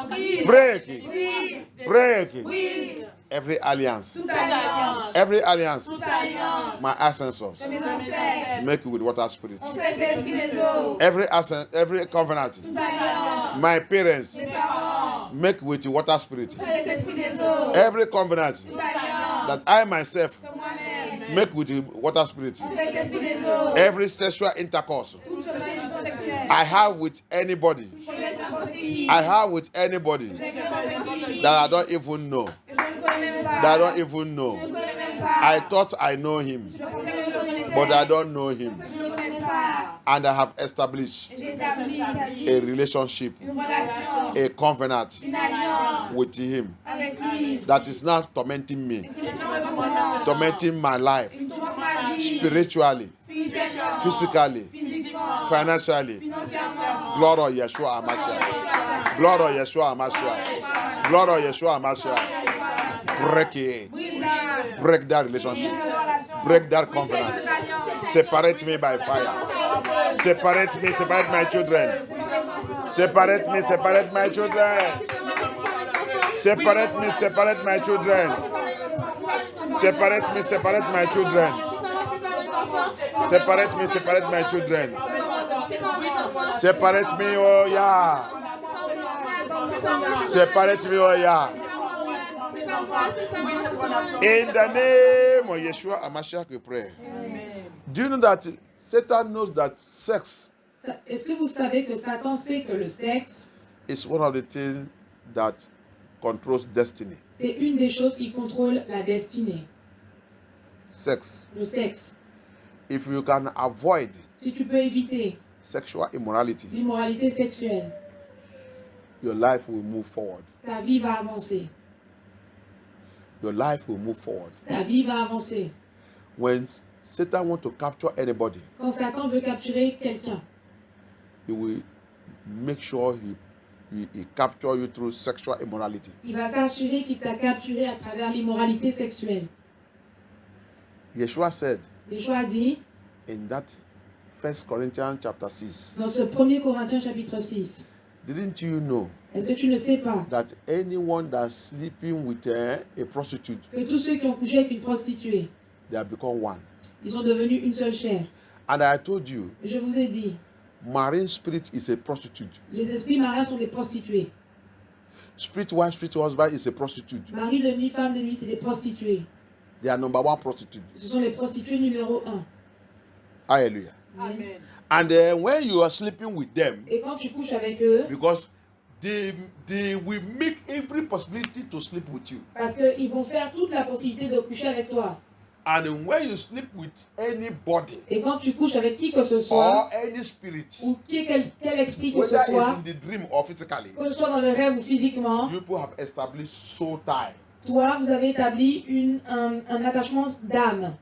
Brise. Break it. Brise. Break it. Brise. Every alliance. Toute alliance. Every alliance. Toute alliance. My ancestors. Mes ancêtres. Make it with water spirit. On fait l'esprit des eaux. Every covenant. Toute alliance. My parents. Mes parents. Make with the water spirit. On fait l'esprit des eaux. Every covenant Toute alliance. that I myself Que moi-même. make with the water spirit. On fait l'esprit des eaux. Every sexual intercourse Toute relation sexuelle. I have with anybody. Avec n'importe qui. I have with anybody Avec n'importe qui. that I don't even know. Je ne le connais même pas. That I don't even know. Je ne le connais même pas. I thought I know him, Je pensais que je le connaissais. but I don't know him. Je ne le connais pas. And I have established J'ai établi a relationship, une relation, a covenant une alliance with him avec lui. that is not tormenting me, Qui me tourmente, tormenting my life qui me tourmente ma vie. spiritually, Spirituellement, physically, physiquement, financially. financièrement. Blood of Yeshua Hamashiach. Blood of Yeshua Hamashiach. Blood of Yeshua Hamashiach. Break it. Brise-la. Break that relationship. Brise la relation. Break that Brise covenant. cette alliance. Separate me by fire. Separate me, separate my children. Separate me, separate my children. Separate me, separate my children. Separate me, separate my children. Separate me, separate my children. Separate me, oh yeah. Separate me, oh yeah. In the name of Yeshua HaMashiach, we pray. Do you know that Satan knows that sex Est-ce que vous savez que Satan sait que le sexe, is one of the things that controls destiny? c'est une des choses qui contrôle la destinée. Sex. Le sexe. If you can avoid Si tu peux éviter sexual immorality, l'immoralité sexuelle, your life will move forward. ta vie va avancer. Your life will move forward. Ta vie va avancer. When Satan wants to capture anybody, Quand Satan veut capturer quelqu'un, he will make sure he capture you through sexual immorality. il va s'assurer qu'il t'a capturé à travers l'immoralité sexuelle. Yeshua said Yeshua a dit, in that 1 Corinthians chapter 6, dans ce 1er Corinthiens chapitre 6, didn't you know est-ce que tu ne sais pas that anyone that's sleeping with a prostitute, que tous ceux qui ont couché avec une prostituée, they have become one? ils sont devenus une seule chair. And I told you, Je vous ai dit, marine spirit is a prostitute. les esprits marins sont des prostituées. Spirit wife, spirit husband is a prostitute. Mari de nuit, femme de nuit, c'est des prostituées. They are number one prostitute. Ce sont les prostituées numéro 1. Hallelujah. Amen. And when you are sleeping with them, Et quand tu couches avec eux, because they will make every possibility to sleep with you. parce qu'ils vont faire toute la possibilité de coucher avec toi. And when you sleep with anybody Et quand tu couches avec qui que ce or soit, any spirit, ou quel esprit que whether ce soit, it's in the dream or physically, que ce soit dans le rêve ou physiquement, you people have established soul tie. toi, vous avez établi un attachement d'âme.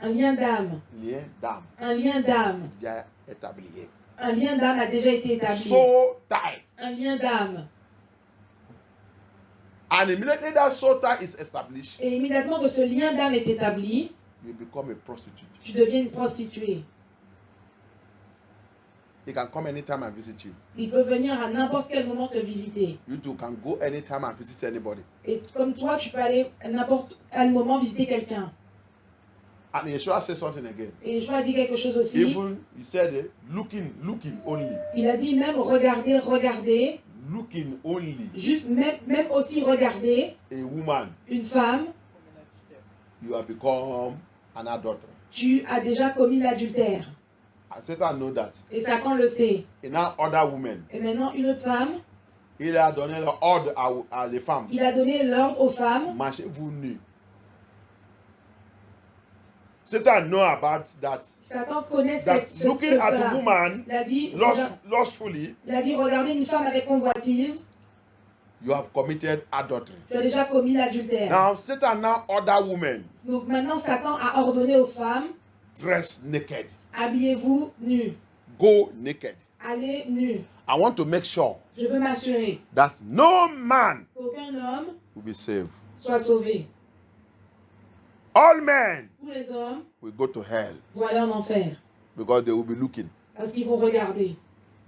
Un lien d'âme. Lien d'âme. Un lien d'âme. Déjà établi. Un lien d'âme a déjà été établi. Soul tie. Un lien d'âme. And immediately that soul tie is established, Et immédiatement que ce lien d'âme est établi, you become a prostitute. tu deviens une prostituée. He can come anytime and visit you. Il peut venir à n'importe quel moment te visiter. You too can go anytime and visit anybody. Et comme toi, tu peux aller à n'importe quel moment visiter quelqu'un. And Yeshua says something again. Et je vais dire quelque chose aussi. Even he said, looking only. Il a dit même regarder, regarder. Looking only. Juste même aussi regarder A woman, une femme. you have become an adulterer. Tu as déjà commis l'adultère. And Satan know that. Et Satan le sait. And now other women, Et maintenant, une autre femme, il a donné l'ordre à les femmes. il a donné l'ordre aux femmes. Marchez-vous nus. Satan know about that. Satan connaît That looking at a woman Il a dit, lustfully, regardez une femme avec convoitise, you have committed adultery. tu as déjà commis l'adultère. Now Satan now order women, Donc maintenant, Satan a ordonné aux femmes, dress naked, habillez-vous nus, go naked. allez nus. I want to make sure Je veux m'assurer that no man qu'aucun homme will be saved. soit sauvé. All men Tous les hommes will go to hell vont aller en enfer because they will be looking. parce qu'ils vont regarder.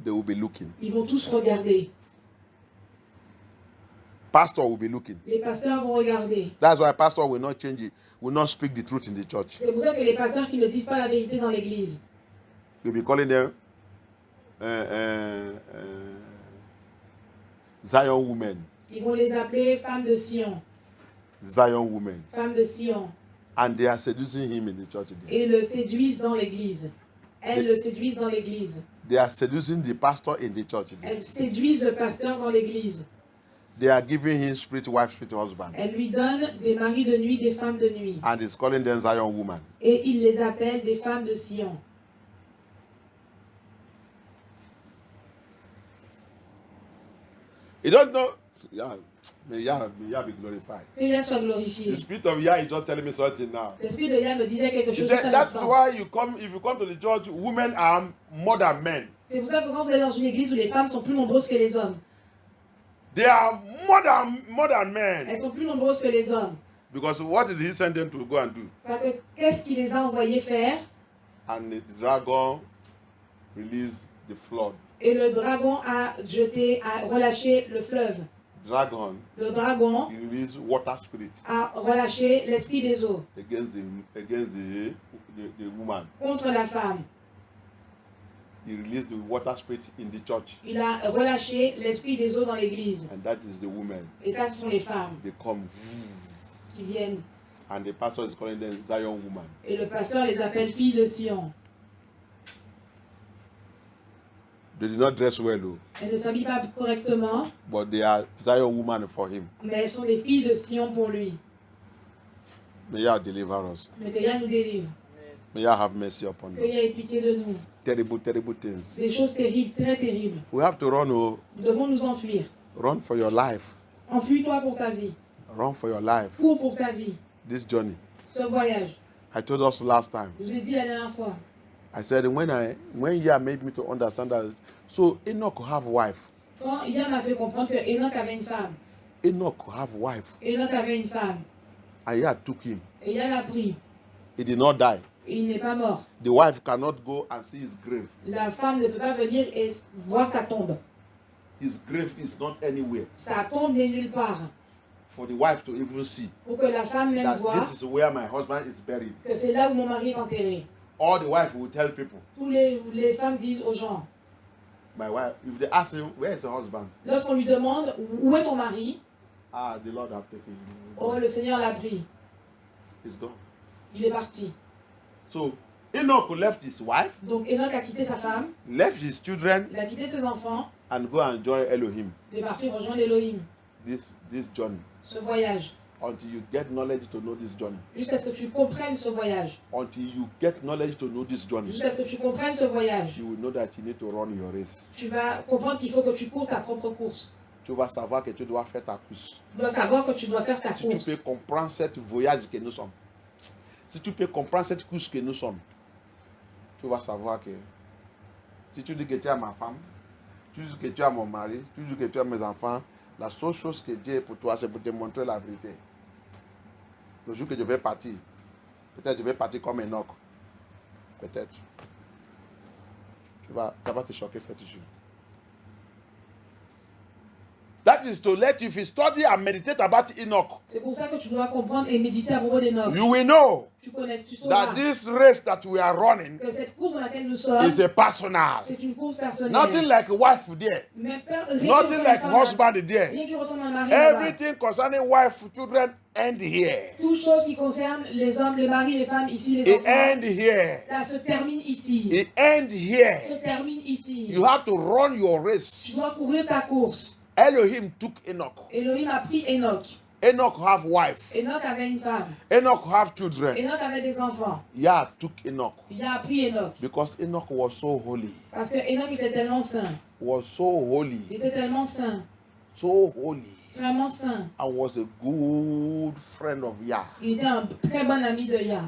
They will be looking. Ils vont tous regarder. Pastor will be looking. Les pasteurs vont regarder. That's why pastor will not change it, will not speak the truth in the church. C'est pour ça que les pasteurs qui ne disent pas la vérité dans l'église, You'll be calling them Zion women. ils vont les appeler femmes de Sion. Zion women. Femmes de Sion. And they are seducing him in the church today. Et le séduisent dans l'église. Elles le séduisent dans l'église. They are seducing the pastor in the church today. Elles séduisent le pasteur dans l'église. They are giving him spirit wife, spirit husband. Elles lui donnent des maris de nuit, des femmes de nuit. And he's calling them Zion woman. Et il les appelle des femmes de Sion. You don't know. Yeah, may Yah be glorified. Que Yah soit glorifié. The spirit of Yah is just telling me something now. L'esprit de Yah me disait quelque He chose. said that's why if you come to the church, women are more than men. C'est pour ça que quand vous allez dans une église où les femmes sont plus nombreuses que les hommes, They are more than men. elles sont plus nombreuses que les hommes. Because what did he send them to go and do? Parce que qu'est-ce qu'il les a envoyés faire? And the dragon released the flood. Et le dragon a relâché le fleuve. Dragon, Le dragon he released water spirit a relâché l'esprit des eaux against the woman. contre la femme. he released the water spirit in the church. Il a relâché l'esprit des eaux dans l'église. And that is the women. Et ça, ce sont les femmes They come. qui viennent. And the pastor is calling them Zion woman. Et le pasteur les appelle filles de Sion. They did not dress well, though, Elles ne s'habillent pas correctement, but they are Zion woman for him. mais elles sont des filles de Sion pour lui. May Yah deliver us. Mais que Yah nous délivre. May Yah have mercy upon Que Yah us. ait pitié de nous. Terrible, terrible things. Des choses terribles, très terribles. We have to run, oh, Nous devons nous enfuir. run for your life. Enfuis-toi pour ta vie. Run for your life. Cours pour ta vie. This journey. Ce voyage. I told us last time. Je vous ai dit la dernière fois. I said when Yah made me to understand that, so Enoch have wife. Quand Yah m'a fait comprendre que Enoch avait une femme. Enoch have wife. Enoch avait une femme. And Yah took him. Et Yah l'a pris. He did not die. Et il n'est pas mort. The wife cannot go and see his grave. La femme ne peut pas venir et voir sa tombe. His grave is not anywhere. Sa tombe n'est nulle part. For the wife to even see Pour que la femme même that voit this is where my husband is buried. que c'est là où mon mari est enterré. All the wife will tell people, Tous les femmes disent aux gens, my wife, if they ask him, where is the husband? lorsqu'on lui demande où est ton mari, Ah, the Lord have taken him. oh, le Seigneur l'a pris. He's gone. Il est parti. So Enoch left his wife, Donc Enoch a quitté sa femme, left his children, il a quitté ses enfants, and go and join Elohim. il est parti rejoindre Elohim. This journey. Ce voyage. Until you get knowledge to know this journey. Jusqu'à ce que tu comprennes ce voyage. Until you get knowledge to know this journey. Jusqu'à ce que tu comprennes ce voyage. You will know that you need to run your race. Tu vas comprendre qu'il faut que tu cours ta propre course. Tu vas savoir que tu dois faire ta course. Tu dois savoir que tu dois faire ta Si tu course. peux comprendre cette voyage que nous sommes, si tu peux comprendre cette course que nous sommes, tu vas savoir que si tu dis que tu es ma femme, tu dis que tu es mon mari, tu dis que tu es mes enfants, la seule chose que Dieu est pour toi, c'est pour te montrer la vérité. Le jour que je vais partir, peut-être je vais partir comme Enoch. Peut-être. Ça va te choquer cette jour. That is to let you, if you study and meditate about Enoch, C'est pour ça que tu dois comprendre et méditer à propos d'Enoch. you will know Tu connais, tu sauras that this race that we are running que cette course dans laquelle nous sommes, is a personal. c'est une course personnelle. Nothing like wife there. Mais rien qui Nothing ressemble like à un- husband there. Rien qui ressemble à un mari. là-bas. Everything concerning wife, children end here. Toute chose qui concerne les hommes, les maris, les femmes ici, les It enfants, end here. ça se termine ici. It end Se here. termine ici. You have to run your Tu race. dois courir ta course. Elohim took Enoch. Elohim a pris Enoch. Enoch have wife. Enoch avait une femme. Enoch have children. Enoch avait des enfants. Yah took Enoch Il a pris Enoch. because Enoch was so holy. Parce que Enoch était tellement saint. Was so holy. Il était tellement saint. So holy. Vraiment saint. And was a good friend of Yah. Il était un très bon ami de Yah.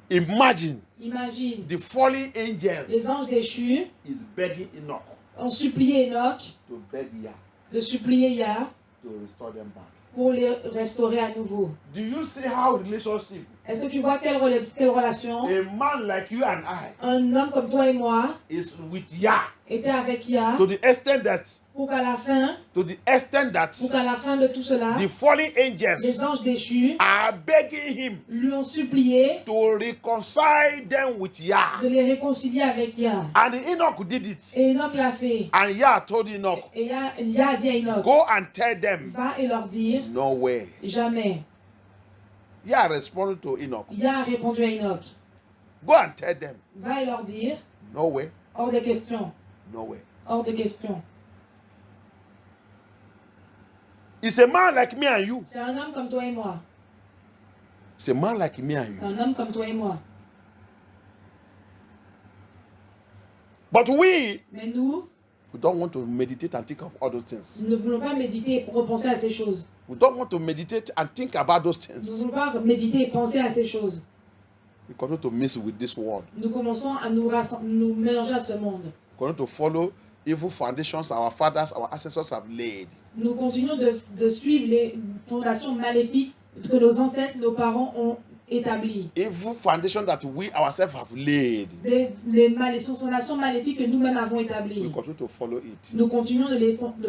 Imagine Imagine. the fallen angel Les anges déchus is begging Enoch ont supplié Enoch to beg Yah de supplier Yah to restore them back. pour les restaurer à nouveau. Do you see how relationship? Est-ce que tu vois quelle relation A man like you and I un homme comme toi et moi is with Yah était avec Yah to the extent that pour qu'à la fin de tout cela, the fallen les angels anges déchus are begging him lui ont supplié to reconcile them with Yah. de les réconcilier avec Yah. And Enoch did it. Et Enoch l'a fait. And Yah told Enoch, Et Yah a dit à Enoch, go and tell them, va et leur dire, no way. jamais. Yah responded to Enoch, Yah a répondu à Enoch, go and tell them, va et leur dire, no way, hors de question, no way. hors de question. It's a man like me and you. C'est un homme comme toi et moi. It's a man like me and C'est you. un homme comme toi et moi. But we Mais We don't want to meditate and think of all those things. nous ne voulons pas méditer pour repenser à ces choses. We don't want to meditate and think about those Nous ne things. voulons pas méditer et penser à ces choses. We continue to mix with this world. Nous commençons à nous mélanger à ce monde. We continue to follow evil foundations our fathers, our ancestors have laid. Nous continuons de suivre les fondations maléfiques que nos ancêtres, nos parents ont établies. Evil foundations that we ourselves have laid. Les fondations maléfiques que nous-mêmes avons We établies. continue to follow it. Nous continuons de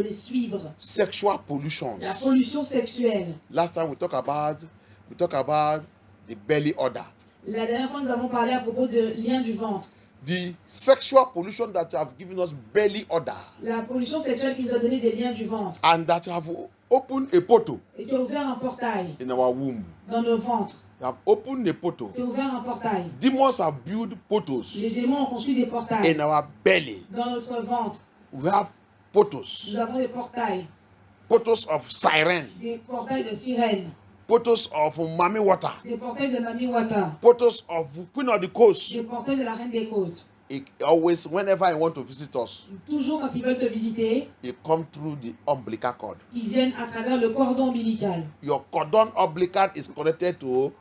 les suivre. Sexual pollutions. La pollution sexuelle. Last time we talk about the belly odor. La dernière fois, nous avons parlé à propos de lien du ventre. The sexual pollution that have given us belly odor. La pollution sexuelle qui nous a donné des liens du ventre. And that have opened a portal. Et qui a ouvert un portail. In our womb. Dans nos ventres. They have opened a portal. Qui a ouvert un portail. Demons have built portals. Les démons ont construit des portails. In our belly. Dans notre ventre. We have portals. Nous avons des portails. Portals of siren. Des portails de sirènes. Portals of Mami Water. Des portails de Mami Water. Portals of Queen of the Coast. Des portails de la Reine des Côtes. It always, whenever I want to visit us, toujours quand ils veulent te visiter, they come through the umbilical cord. Ils viennent à travers le cordon ombilical. Your cordon umbilical is connected to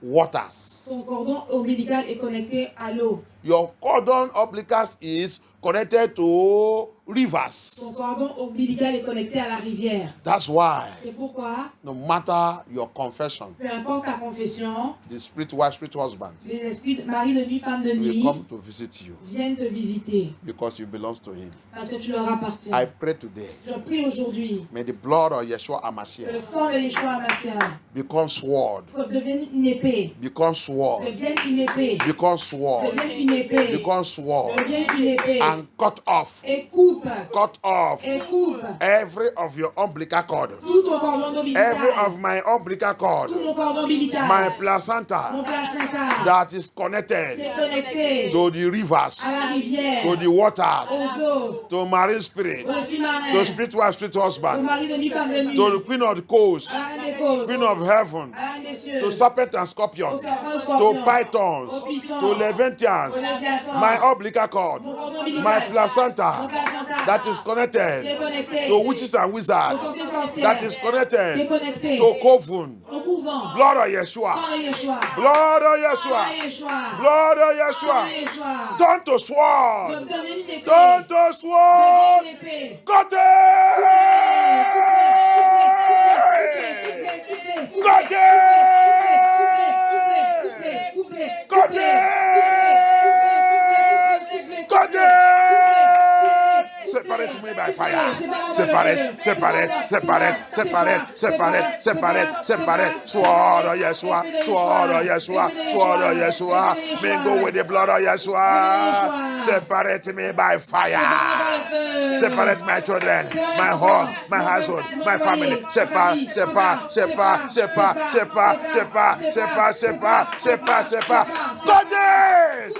waters. Son cordon ombilical est connecté à l'eau. Your cordon umbilical is connected to rivers. Son cordon ombilical est connecté à la rivière. That's why, C'est pourquoi, no matter your confession, peu importe ta confession, the spirit wife, spirit husband les esprits de mari de nuit, femme de will nuit come to visit you viennent te visiter because you belong to him. parce que tu leur appartiens. I pray today, Je prie aujourd'hui may the blood of Yeshua que le Hamashiach sang de Yeshua Mashiach become sword, devienne une épée. become sword, Devienne une épée. become sword, Devienne une épée. become sword, Devienne une épée. and cut off, Et coupe. cut off Et coupe. every of your umbilical cord, Tout ton cordon ombilical. every of my umbilical cord, Tout mon cordon ombilical. my Mon placenta placenta. that is Qui connected est connecté to the à rivers, la rivière. to the waters, Aux eaux. to marine spirit, Aux esprits marins. to spirit wife, spirit Au husband, mari de nuit, femme de nuit. to the queen of the coast, À la reine des côtes. queen of heaven, À la reine des cieux. to serpent and scorpions, Au serpent, au to scorpion. pythons, Au python. to leviathan, Au léviathan. my umbilical cord, Mon cordon ombilical. my placenta Mon placenta. that is Qui est connected connecté. to witches and wizards, Aux sorciers sorcières. that is Qui est connected connecté. to coven, Au couvent. blood of Sang Yeshua, de Yeshua. blood of Sang Yeshua, de Yeshua. blood of Sang de Yeshua, Yeshua. turn to sword, Devienne une épée. turn to sword, Devienne une épée. cut it, cut it, cut it, cut it. Separate me by fire. Separate, separate, separate, separate, separate, separate, separate. Sword of Yeshua, sword of Yeshua, sword of Yeshua. Mingle with the blood of Yeshua. Separate me by fire. Separate my children, my home, my household, my family. Separe, separe, separe, separe, separe, separe, separe, separe, separe, separe. Cut it!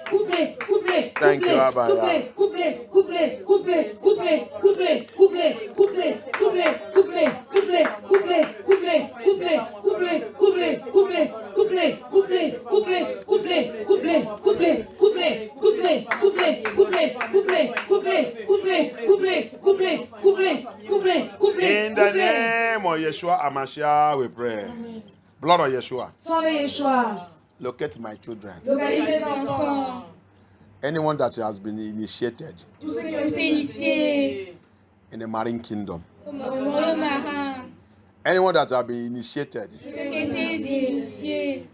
Thank you, Abba. In the name of Yeshua Hamashiach, we pray. Blood of Yeshua, Sang de Yeshua. locate my children. Localisez les enfants. Anyone that has been initiated Tous ceux qui ont été initiés in the marine kingdom, au royaume marin, anyone that has been initiated tous ceux qui ont été initiés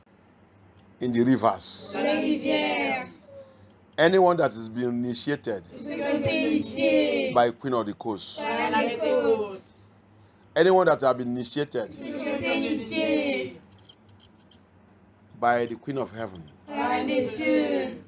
in the rivers, dans les rivières, anyone that has been initiated tous ceux qui ont été initiés by Queen of the Coast, dans les côtes, anyone that has been initiated tous ceux qui ont été initiés by the Queen of Heaven, dans la des cieux,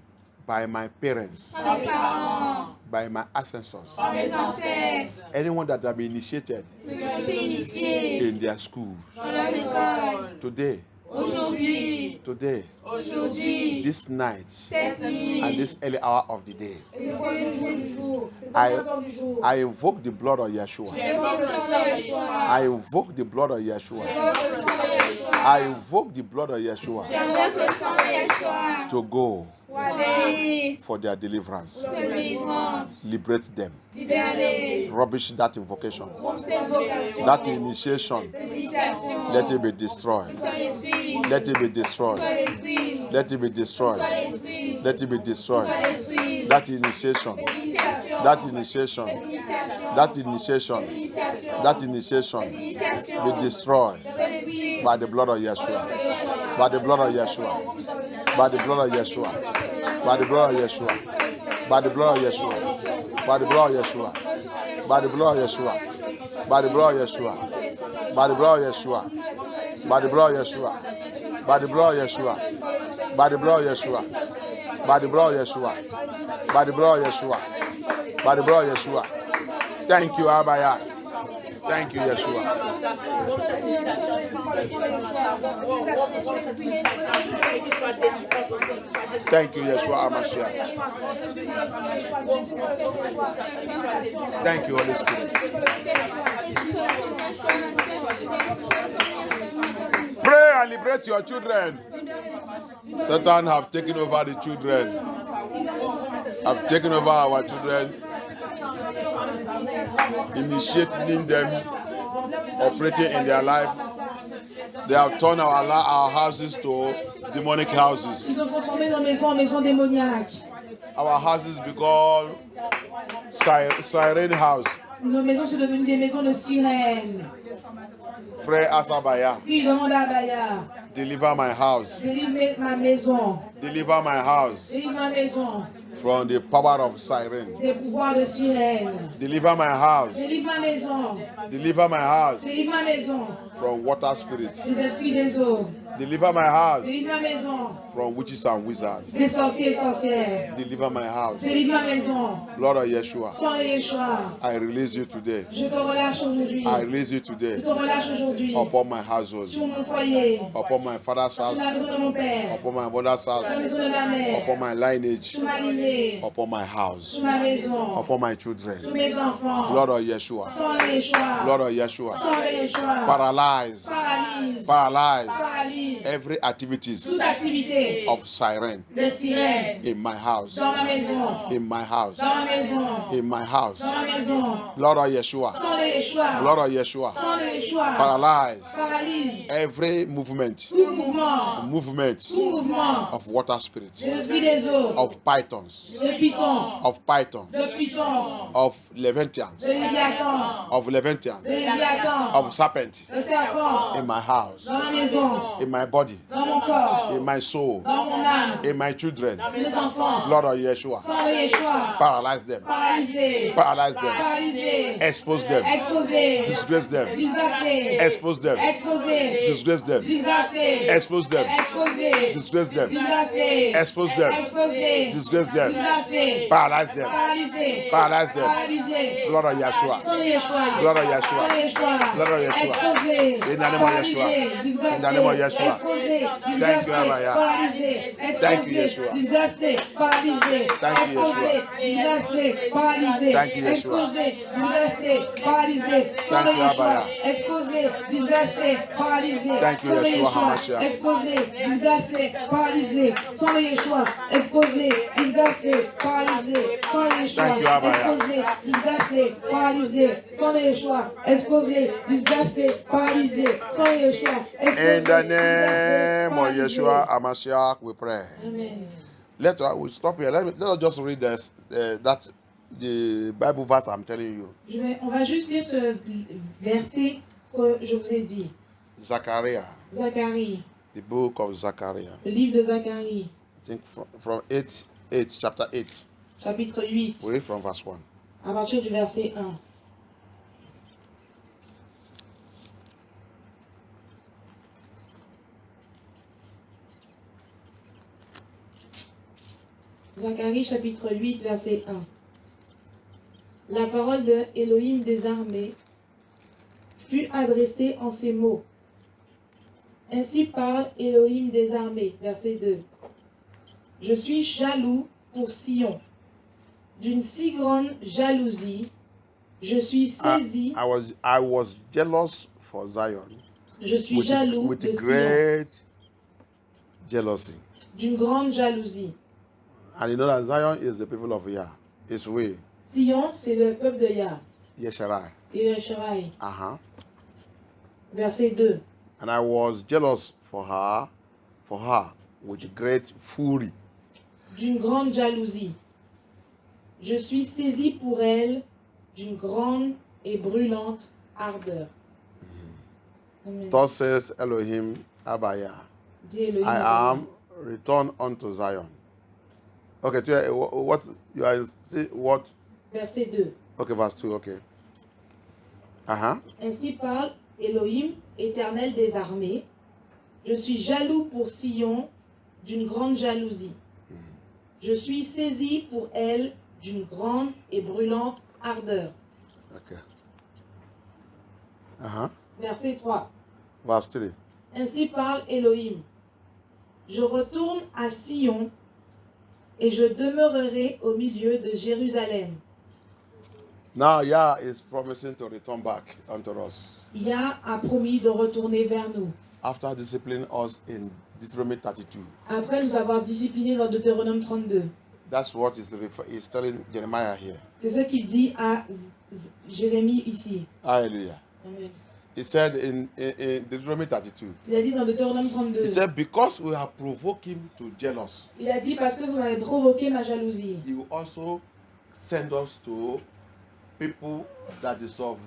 by my parents, par mes parents, by my ancestors, par mes ancêtres, anyone that has been initiated tous ceux qui ont été initiés in their schools, dans leur école, today, aujourd'hui, today, aujourd'hui, this night, cette nuit, and this early hour of the day, Et ce du jour. C'est I, la façon du jour. I invoke the blood of Yeshua. j'invoque le sang de Yeshua, I invoke the blood of Yeshua. j'invoque le sang de Yeshua, I invoke the blood of Yeshua j'invoque le sang de Yeshua, to go pour aller for their deliverance. pour cette délivrance, Liberate them. libère-les, Rubbish that invocation. rompe cette vocation, That initiation. cette initiation, Let it be destroyed. soit l'esprit, Let it be soit destroyed. l'esprit, Let it be destroyed. soit l'esprit, Let it be destroyed. soit l'esprit, That initiation. l'initiation, That initiation. l'initiation, That initiation. l'initiation, That initiation l'initiation, be destroyed soit l'esprit, by the blood of Yeshua. By the blood of Yeshua. By the blood of Yeshua. By the blood of Yeshua. By the blood of Yeshua. By the blood of Yeshua. By the blood of Yeshua. By the blood of Yeshua. By the blood of Yeshua. By the blood of Yeshua. By the blood of Yeshua. By the blood of Yeshua. By the blood of Yeshua. By the blood of Yeshua. By the blood of Yeshua. Thank you, Abba. Thank you, Yeshua. Thank you, Yeshua Hamashiach. Thank you, Holy Spirit. Pray and liberate your children. Satan have taken over the children. Have taken over our children. Initiating them, operating in their life. They have turned our houses to demonic houses. Ils ont transformé nos maisons en maisons démoniaques. Our houses become siren house. Nos maisons sont devenues des maisons de sirènes. Pray Asabaya. Puis demande à Abaya, Deliver my house. délivre ma maison. Deliver my house Délivre ma maison from the power of siren. des pouvoirs de sirène. Deliver my house. Délivre ma maison. Deliver my house Délivre ma maison from water spirits. des esprits des eaux. Deliver my house Délivre ma maison from witches and wizards. des sorciers et sorcières. Deliver my house. Délivre ma maison. Blood of Yeshua. Sans Yeshua, I release you today. je te relâche aujourd'hui. I release you Je today te relâche aujourd'hui. upon my household, Sur mon foyer. upon my father's Sur house, la maison de mon père. upon my mother's Sur la house, maison de ma mère. upon my lineage, Sur ma lignée. upon my house, Sur ma maison. upon my Sur children. mes enfants. Blood of Yeshua. Sans Yeshua. Blood of Yeshua. Sans Yeshua. Paralyze, Paralyse. paralyze Paralyse. every activities Toute activité of siren de sirène. in my house, Dans ma maison. in my house, Dans ma maison. in my house. Dans ma maison. Blood of Yeshua. Sans Yeshua. Blood of Yeshua. Sans Yeshua. Paralyze Paralyse. every movement, Tout mouvement. movement Tout mouvement. of water spirits, De l'esprit des eaux. of pythons, De python. of pythons, De python. of Levantines, De léviathan. of Levantines, De léviathan. of serpent De serpent. in my house, Dans ma maison. in my body, Dans mon corps. in my soul, Dans mon âme. in my children. Mes enfants. Blood of Yeshua. Sans Yeshua. Paralyze them. Paralysés. Paralyze them. Paralysés. Expose them. Exposés. Disgrace them. Disgracés. Expose them. Exposés. Disgrace them. Disgracés. Expose them. Exposés. Disgrace them. Disgracés. Expose them. Exposés. Disgrace them. Disgracés. Paralyze them. Paralysés. Paralyze them. Paralysés. Blood of Yeshua. Sans Yeshua. Blood of Yeshua. Sans Yeshua. Blood of Yeshua. Exposés. In the name of Yeshua. Paralysés. Disgracés. In the name of Yeshua. Exposés. Thank you, Disgracés. Abaya. Paralysés. Thank you, Exposés. Yeshua. Disgracés. Paralysés. Thank you, Yeshua. Exposés. Disgracés. Paralysés. Thank you, Yeshua. Exposés. Disgracés. Paralysés. Sans Thank you, Yeshua. Abaya. Exposés. Disgracés. Paralysés. Thank you, Sans Yeshua Yeshua. HaMashiach. Exposés. Disgracés. Paralysés. Sans Yeshua. Exposés. Disgracés. Paralysés. Sans Yeshua. Thank you, Abaya. Exposés. Disgracés. Paralysés. Sans Yeshua. Exposés. Disgracés. Paralysés. Sans Yeshua. In the name of Yeshua Hamashiach, we pray. Amen. We'll stop here. Let us just read this. That the Bible verse I'm telling you. On va juste lire ce verset que je vous ai dit. Zachariah, Zacharie, the book of Zachariah. le livre de Zacharie, I think from chapter 8. chapitre 8, We read from verse 1. à partir du verset 1. Zacharie chapitre 8 verset 1. La parole de Elohim des armées fut adressée en ces mots. Ainsi parle Elohim des armées, verset 2. Je suis jaloux pour Sion, d'une si grande jalousie, je suis saisi, I was jealous for Zion je suis jaloux with de Sion, great jealousy. d'une grande jalousie. And you know that Zion is the people of Yah. It's we, Sion, c'est le peuple de Yah, Yesharai. et le Sharaï. Verset 2. And I was jealous for her with great fury. D'une grande jalousie. Je suis saisi pour elle d'une grande et brûlante ardeur. Amen. Thus says Elohim Abaya. Dit Elohim. I am returned unto Zion. Okay, what you are see what? Verset 2. Okay, verse 2. Okay. Ainsi parle Elohim, éternel des armées. Je suis jaloux pour Sion d'une grande jalousie. Je suis saisi pour elle d'une grande et brûlante ardeur. Okay. Verset 3. Verse 3. Ainsi parle Elohim. Je retourne à Sion et je demeurerai au milieu de Jérusalem. Now Yah is promising to return back unto us. Yah a promis de retourner vers nous. After disciplining us in Deuteronomy 32. Après nous avoir disciplinés dans Deutéronome 32. That's what he's telling Jeremiah here. C'est ce qu'il dit à Jérémie ici. Hallelujah. Amen. He said in Deuteronomy 32. Il a dit dans Deutéronome 32. He said, because we have provoked him to jealous. Il a dit parce que vous m'avez provoqué ma jalousie. He will also send us to people that deserve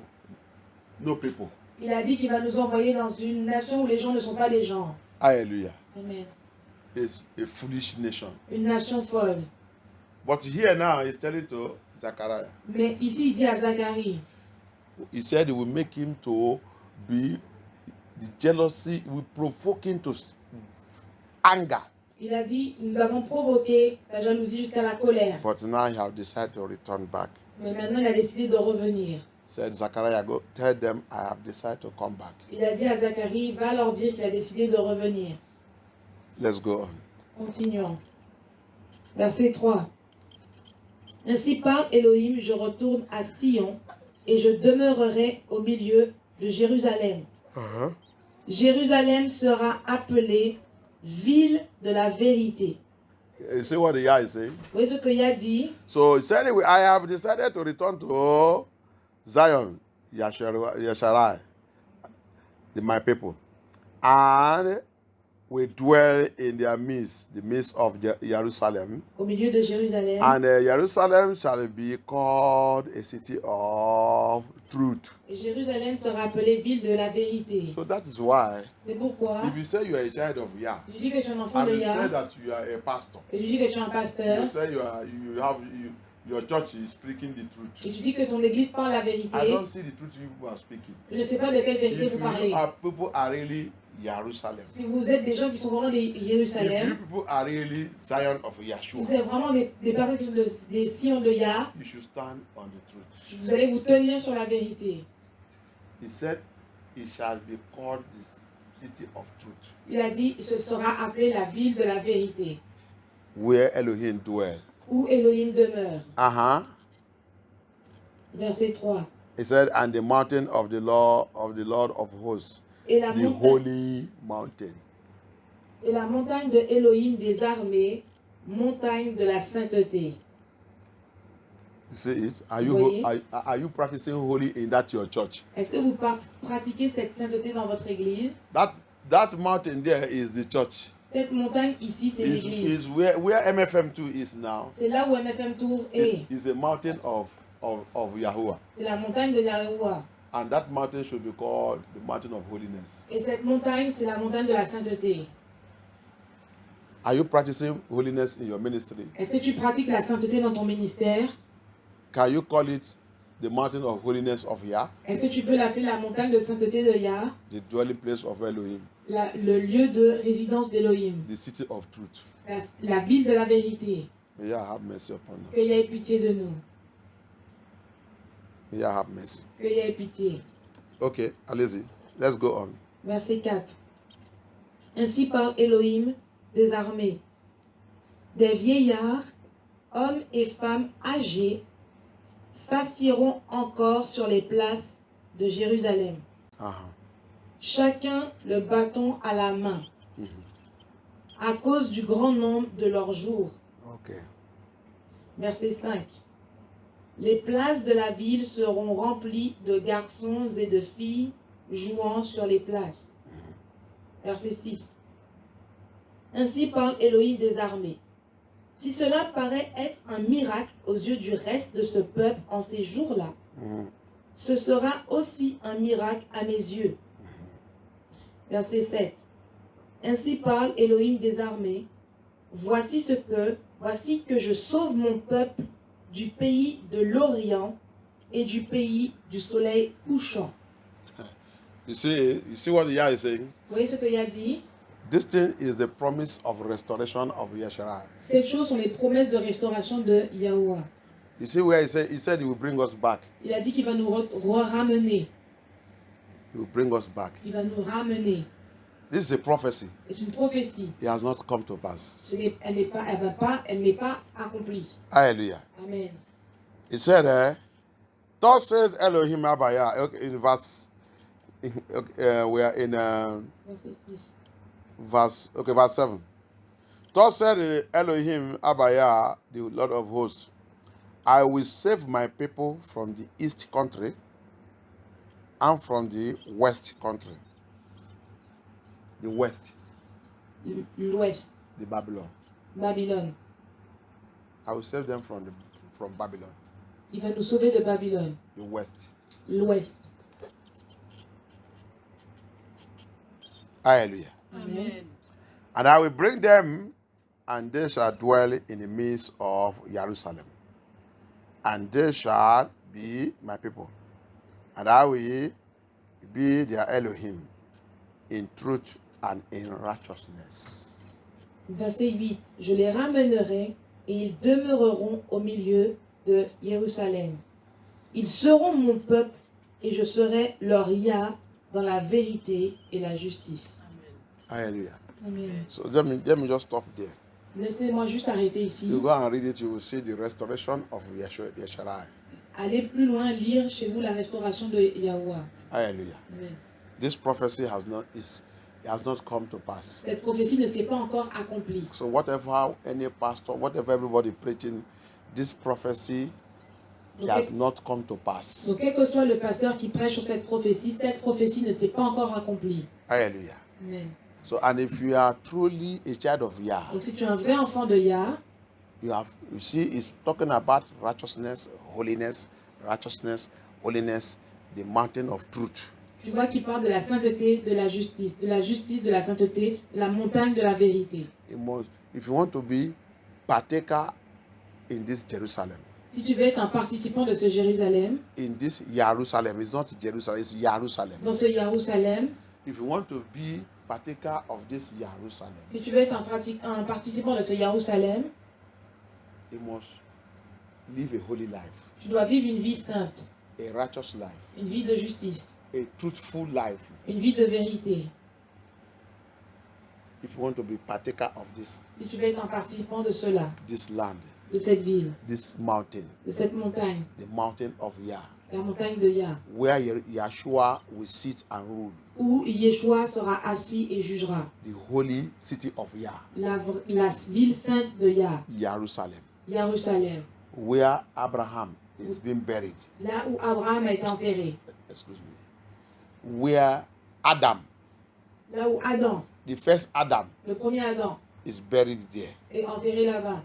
no people. Il a dit qu'il va nous envoyer dans une nation où les gens ne sont pas des gens. Hallelujah. Amen. It's a foolish nation. Une nation folle. But here now he's telling to Zechariah. Mais ici il dit à Zacharie. He said he will make him to be the jealousy, will provoke him to anger. Il a dit, nous avons provoqué la jalousie jusqu'à la colère. But now he has decided to return back. Mais maintenant il a décidé de revenir. Said Zechariah, go tell them I have decided to come back. Il a dit à Zacharie, va leur dire qu'il a décidé de revenir. Let's go on. Continuons. Verset 3. Ainsi parle Elohim, je retourne à Sion et je demeurerai au milieu de Jérusalem. Jérusalem sera appelée ville de la vérité. You see what the Yah is saying? Vous voyez ce que Yah dit? So he said, I have decided to return to Zion, Yasharai, my people, and we dwell in their midst, the midst of Jerusalem. Au milieu de Jérusalem. And Jerusalem shall be called a city of truth. Et Jérusalem sera appelée ville de la vérité. So that is why, C'est pourquoi, if you say you are a child of Yah, je dis que tu es un enfant and de you say Yah, that you are a pastor, et je dis que tu es un pasteur, you say your church is speaking the et truth. tu dis que ton église parle la vérité, I don't see the truth you people are speaking. je ne sais pas de quelle vérité If vous parlez. people are really Jerusalem, Si vous êtes des gens qui sont vraiment des if you Jérusalem, people are really Zion of si Yeshua, vous êtes vraiment des personnes qui sont des Sion de Yah, you should stand on the truth. vous allez vous tenir sur la vérité. He said, it shall be called the city of truth, Il a dit, ce sera appelé la ville de la vérité, where Elohim dwell. où Elohim demeure. Verset 3. He said, and the mountain of the Lord of hosts, Et la, the montagne, holy mountain. et la montagne de Elohim des armées, montagne de la sainteté. You see it? Oui. Are you practicing holy in that your church? Est-ce que vous pratiquez cette sainteté dans votre église? That mountain there is the church. Cette montagne ici, c'est l'église. Is where MFM2 is now. C'est là où MFM Tour est. Is a mountain of Yahuwah. C'est la montagne de Yahuwah. And that mountain should be called the mountain of holiness. Et cette montagne, c'est la montagne de la sainteté. Are you practicing holiness in your ministry? Est-ce que tu pratiques la sainteté dans ton ministère? Can you call it the mountain of holiness of Yah? Est-ce que tu peux l'appeler la montagne de sainteté de Yah? The dwelling place of Elohim. Le lieu de résidence d'Elohim. The city of truth. La ville de la vérité. May Yah have mercy upon us. Que Yah ait pitié de nous. May Yah have mercy. Que Yah ait pitié. Okay, allez-y. Let's go on. Verset 4. Ainsi parle Elohim des armées. Des vieillards, hommes et femmes âgés, s'assieront encore sur les places de Jérusalem. Chacun le bâton à la main, à cause du grand nombre de leurs jours. Okay. Verset 5. Les places de la ville seront remplies de garçons et de filles jouant sur les places. Verset 6. Ainsi parle Elohim des armées. Si cela paraît être un miracle aux yeux du reste de ce peuple en ces jours-là, ce sera aussi un miracle à mes yeux. Verset 7. Ainsi parle Elohim des armées. Voici que je sauve mon peuple du pays de l'Orient et du pays du soleil couchant. You see what Yah is saying? Vous voyez ce qu'il a dit? This thing is the promise of restoration of Yeshua. Ces choses sont les promesses de restauration de Yahuwah. You see where he said he will bring us back. Il a dit qu'il va nous ramener. He will bring us back. Il va nous ramener. This is a prophecy. C'est une prophétie. It has not come to pass. Elle n'est pas accomplie. Hallelujah. Amen. He said, thus says Elohim Abaya. Okay, in verse, we are in verse 7. Thus said Elohim Abaya, the Lord of hosts, I will save my people from the east country and from the west country. The west. L'ouest. The Babylon. Babylone. I will save them from Babylon. Il va nous sauver de Babylone. The west. L'ouest. Hallelujah. Amen. And I will bring them, and they shall dwell in the midst of Jerusalem. And they shall be my people. And I will be their Elohim in truth and in righteousness. Verset 8. Je les ramènerai et ils demeureront au milieu de Jérusalem. Ils seront mon peuple et je serai leur Yah dans la vérité et la justice. Hallelujah. Amen. So let me just stop there. Laissez-moi juste arrêter ici. You go and read it, you will see the restoration of Yeshua. Allez plus loin, lire chez vous la restauration de Yahuwah. Hallelujah. Amen. This prophecy has not come to pass. Cette prophétie ne s'est pas encore accomplie. So whatever any pastor, whatever everybody preaching, this prophecy has not come to pass. Donc quel que soit le pasteur qui prêche sur cette prophétie ne s'est pas encore accomplie. Hallelujah. Amen. So, and if you are truly a child of Yah, Donc si tu es un vrai enfant de Yah, you see, it's talking about righteousness, holiness, the mountain of truth. tu vois qu'il parle de la sainteté, de la justice, de la sainteté, de la montagne de la vérité. If you want to be partaker in this Jerusalem, Si tu veux être un participant de ce Jérusalem, in this Jerusalem, it's not Jerusalem, it's Jerusalem. dans ce Jérusalem, If you want to be partaker of this Jerusalem, si tu veux être un participant de ce Jérusalem, you must live a holy life, tu dois vivre une vie sainte, a righteous life, une vie de justice, a truthful life. une vie de vérité. If you want to be partaker of this Si tu veux être un participant de cela, land, de cette ville, this mountain, de cette montagne, the mountain of Yah, la montagne de Yah, where Yeshua will sit and rule, où Yeshua sera assis et jugera, the holy city of Yah, la ville sainte de Yah, Jerusalem, Jérusalem, where Abraham is being buried, là où Abraham a été enterré, excuse me, where Adam, là où Adam, the first Adam, le premier Adam, is buried there. est enterré là-bas.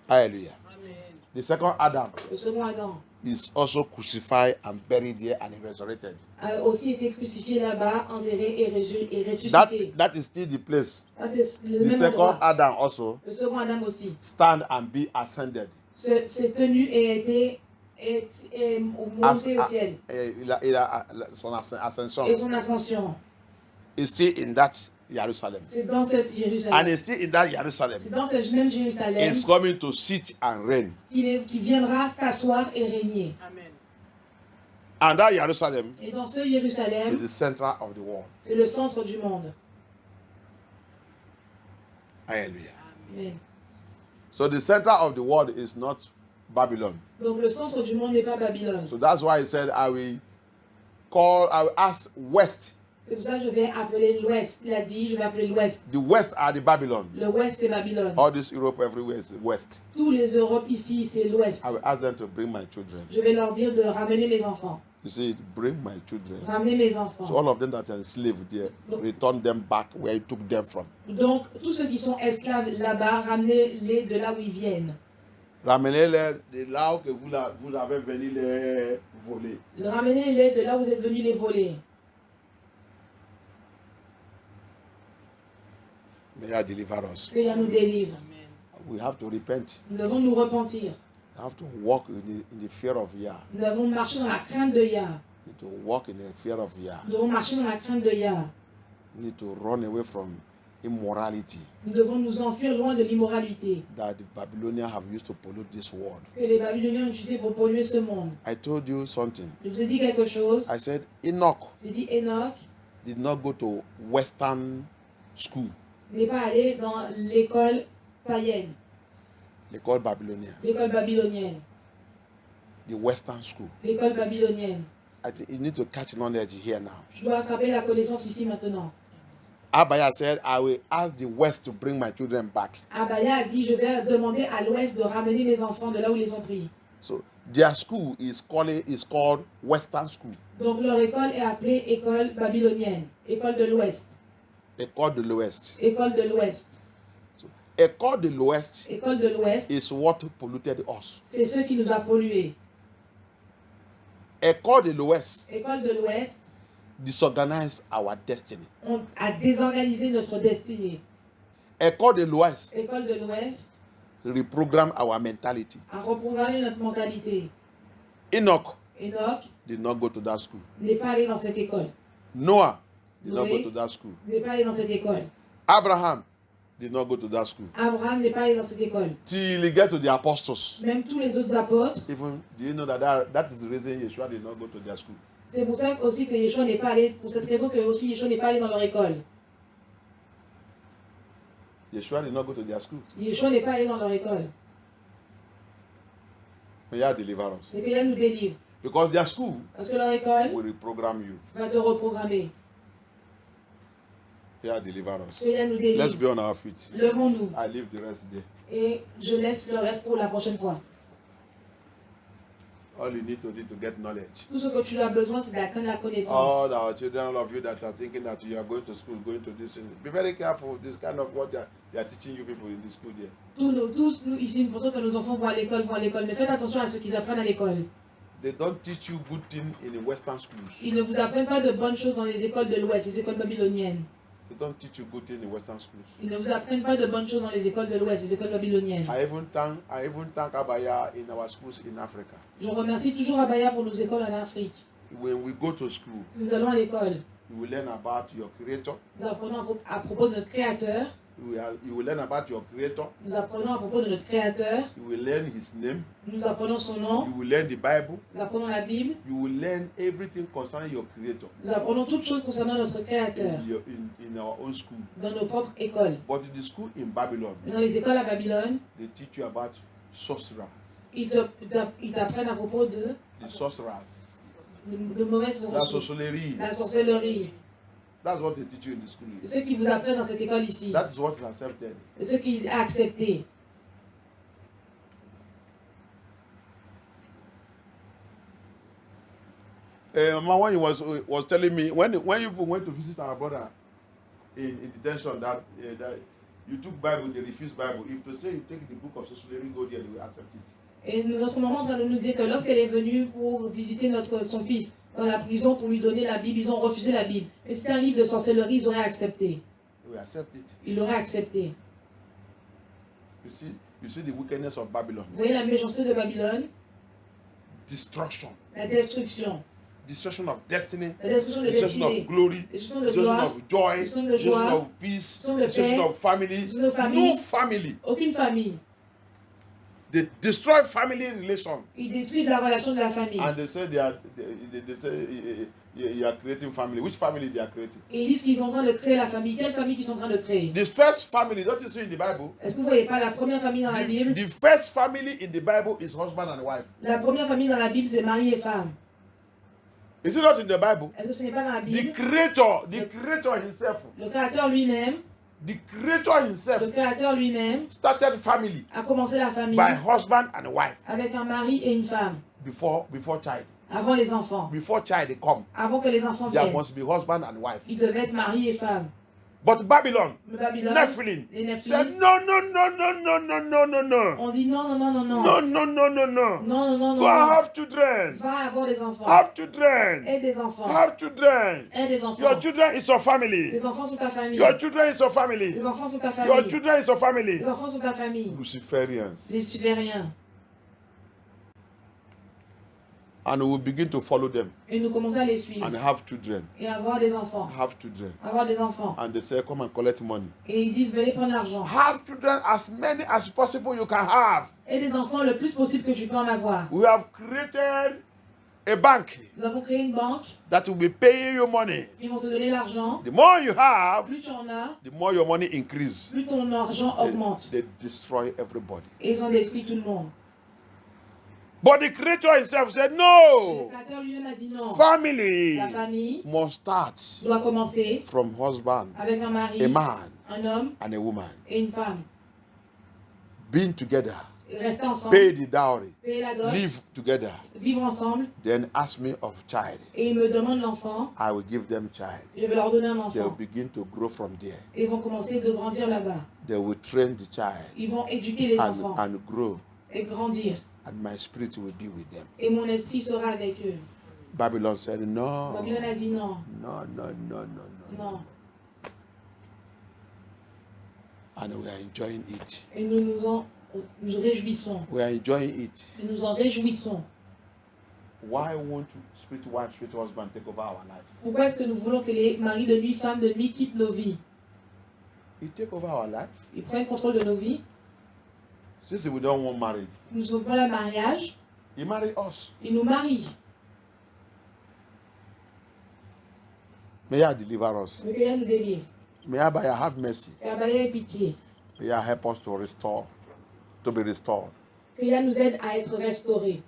Hallelujah. Amen. The second Adam Le second Adam is also crucified and buried there and resurrected. a aussi été crucifié là-bas, enterré et ressuscité. That is still the place. Ça, c'est le The même second endroit. Adam also Le second Adam aussi stand and be ascended. s'est tenu et est monté au ciel. Il a son ascension Et son ascension, is still in that Jerusalem. c'est dans cette And Jérusalem. it's still in that Jerusalem. C'est dans cette même Jérusalem It's coming to sit and reign. qui viendra s'asseoir et régner. Amen. And that Jerusalem Et dans ce is Jérusalem, the center of the world. c'est le centre du monde. Hallelujah. Amen. So the center of the world is not Babylon. Donc le centre du monde n'est pas Babylone. So that's why he said, I will ask west. C'est pour ça que je vais appeler l'Ouest. Il a dit, je vais appeler l'Ouest. The west are the Babylon. Le Ouest, c'est Babylone. All this Europe everywhere is the west. Tous les Europes ici, c'est l'Ouest. I will ask them to bring my children. Je vais leur dire de ramener mes enfants. You see, bring my children. Ramener mes So enfants. all of them that are enslaved there, return them back where you took them from. Donc, tous ceux qui sont esclaves là-bas, ramenez-les de là où ils viennent. Ramenez-les de là où vous avez venu les voler. Ramenez-les de là où vous êtes venus les voler. May God deliver us. Que Yah nous délivre. We have to repent. Nous devons nous repentir. We have to walk in the fear of Yah. Nous devons marcher dans la crainte de Yah. We need to walk in the fear of Yah. Nous devons marcher dans la crainte de Yah. We need to run away from immorality Nous devons nous enfuir loin de l'immoralité that the Babylonians have used to pollute this world. que les Babyloniens ont utilisé pour polluer ce monde. I told you something. Je vous ai dit quelque chose. I said Enoch J'ai dit Enoch did not go to Western school, n'est pas allé dans l'école païenne, l'école babylonienne, l'école babylonienne, the Western school. l'école babylonienne. I think you need to catch knowledge here now. Je dois attraper la connaissance ici maintenant. Abaya said, I will ask the West to bring my children back. Abaya a dit, je vais demander à l'Ouest de ramener mes enfants de là où ils les ont pris. So their school is called Western School. Donc leur école est appelée école babylonienne, école de l'Ouest, École de l'Ouest. école de l'Ouest. So, École de l'Ouest École de l'Ouest, is what polluted us. c'est ce qui nous a pollués. École de l'Ouest École de l'Ouest, disorganized our destiny. on a désorganisé notre destinée. École de l'Ouest École de l'Ouest reprogram our mentality. a reprogrammé notre mentalité. Enoch Enoch did not go to that school. n'est pas allé dans cette école. Noah did not Noé go to that school. n'est pas allé dans cette école. Abraham did not go to that school. Abraham n'est pas allé dans cette école. Till he get to the apostles. Même tous les autres apôtres, Even do you know that that is the reason Yeshua did not go to their school? c'est pour ça aussi que Yeshua n'est pas allé, pour cette raison que aussi Yeshua n'est pas allé dans leur école. Yeshua did not go to their school. Yeshua n'est pas allé dans leur école. May Yah deliver us. Et que Yah nous délivre. Because their school Parce que leur école will reprogram you. va te reprogrammer. Yah deliver us. Que Yah nous Let's délivre. be on our feet. Levons-nous. I leave the rest there. Et je laisse le reste pour la prochaine fois. All you need to do to get knowledge. Tout ce que tu as besoin, c'est d'atteindre la connaissance. All our children, all of you that are thinking that you are going to school, going to this, be very careful. This kind of what they are teaching you people in the school there. Tous nous ici, nous pensons que nos enfants vont à l'école. Mais faites attention à ce qu'ils apprennent à l'école. They don't teach you good things in the Western schools. Ils ne vous apprennent pas de bonnes choses dans les écoles de l'Ouest, les écoles babyloniennes. They don't teach you good things in Western schools. Ils ne vous apprennent pas de bonnes choses dans les écoles de l'Ouest, les écoles babyloniennes. I even thank Abaya in our schools in Africa. Je remercie toujours Abaya pour nos écoles en Afrique. When we go to school, Nous allons à l'école. you will learn about your creator. Nous apprenons à propos de notre Créateur. You will learn about your creator. Nous apprenons à propos de notre Créateur. You will learn his name. Nous apprenons son nom. You will learn the Bible. Nous apprenons la Bible. You will learn everything concerning your creator Nous apprenons toutes choses concernant notre Créateur in our own school. dans nos propres écoles. But in the school in Babylon, Dans les écoles à Babylone, they teach you about sorcerers. ils t'apprennent à propos de The mauvaises la ressources, sorcellerie. la sorcellerie. That's what they teach you in the school. Ce qui vous apprennent dans cette école ici. That is what is accepted. Ce qui est accepté. Mama, when he was telling me when you went to visit our brother in detention that you took Bible, they refused Bible. If to say you take the book of sorcery, go there, they will accept it. Et notre maman est en train de nous dire que lorsqu'elle est venue pour visiter son fils dans la prison pour lui donner la Bible, ils ont refusé la Bible. Mais c'était un livre de sorcellerie, ils auraient accepté. They will accept it. Ils l'auraient accepté. You see the wickedness of Babylon. Vous voyez la méchanceté de Babylone, Destruction. la destruction. Destruction of destiny. La destruction de Destruction destinée. of glory. Destruction de Destruction gloire. of joy. Destruction de Destruction joie. of peace. Destruction de Destruction paix. of family. Destruction de famille. No family. Aucune famille. They destroy family relation. Ils détruisent la relation de la famille. And they say they say you are creating family. Which family they are creating? Et ils disent qu'ils sont en train de créer la famille. Quelle famille qu'ils sont en train de créer? The first family, don't you see in the Bible? Est-ce que vous ne voyez pas la première famille dans la Bible? The first family in the Bible is husband and wife. La première famille dans la Bible, c'est mari et femme. Is it not in the Bible? Est-ce que ce n'est pas dans la The Bible? creator himself, Le Créateur lui-même, the creator himself started family a commencé la famille by husband and wife avec un mari et une femme. before child. Avant les enfants. Before child they come, Avant que les enfants there viennent. must be husband and wife. Ils devaient être mari et femme. But Babylon, Babylone, Nephilim, les Nephilim, said, no, no, no, no, no, no, no, no, no. on dit non, non, non, non, non. No, no, no, no, no. Non, non, non, Go non. have children. Va avoir des enfants. Have children. Aie des enfants. Have children. Aie des enfants. Your children is your family. Les enfants sont ta famille. Your children is your family. Les enfants sont ta Your famille. children is your family. Les enfants sont ta famille. Luciferians. Les Lucifériens. And we will begin to follow them Et nous commençons à les suivre. and have children. Et avoir des enfants. Have children. Avoir des enfants. And they say, come and collect money. Et ils disent, venez prendre l'argent. Have children as many as possible you can have. Et des enfants le plus possible que tu peux en avoir. We have created a bank Nous avons créé une banque. that will be paying you money. Ils vont te donner l'argent. The more you have, Plus tu en as, the more your money increases. plus ton argent augmente. They destroy everybody. Et ils ont détruit tout le monde. But the creator himself said, Le no. Créateur lui-même a dit non. Family La famille must start doit commencer from husband, avec un mari, a man, un homme and a woman. et une femme. Being together, Rester ensemble, pay the dowry, payer la dot, live together, vivre ensemble. then ask me of child. Et ils me demandent l'enfant. I will give them child. Je vais leur donner un They will enfant. begin to grow from there. Et ils vont commencer de grandir là-bas. They will train the child Ils vont éduquer les enfants and grow, et grandir. and my spirit will be with them. Et mon esprit sera avec eux. Babylon said, no, Babylone a dit non, no, no, no, no, no. non. And we are enjoying it. Et nous réjouissons. We are enjoying it. Et nous en réjouissons. Why won't spirit wife, spirit husband take over our life? Pourquoi est-ce que nous voulons que les maris de nuit, femmes de nuit quittent nos vies? You take over our life. Ils prennent contrôle de nos vies. Since we don't want marriage, Nous ne sommes pas le mariage. he marry us. Ils nous marient. May I deliver us. Mais que Yah nous délivre. May I have mercy. Que Yah ait pitié. May I help us to restore, to be restored, Que Yah nous aide à être restaurés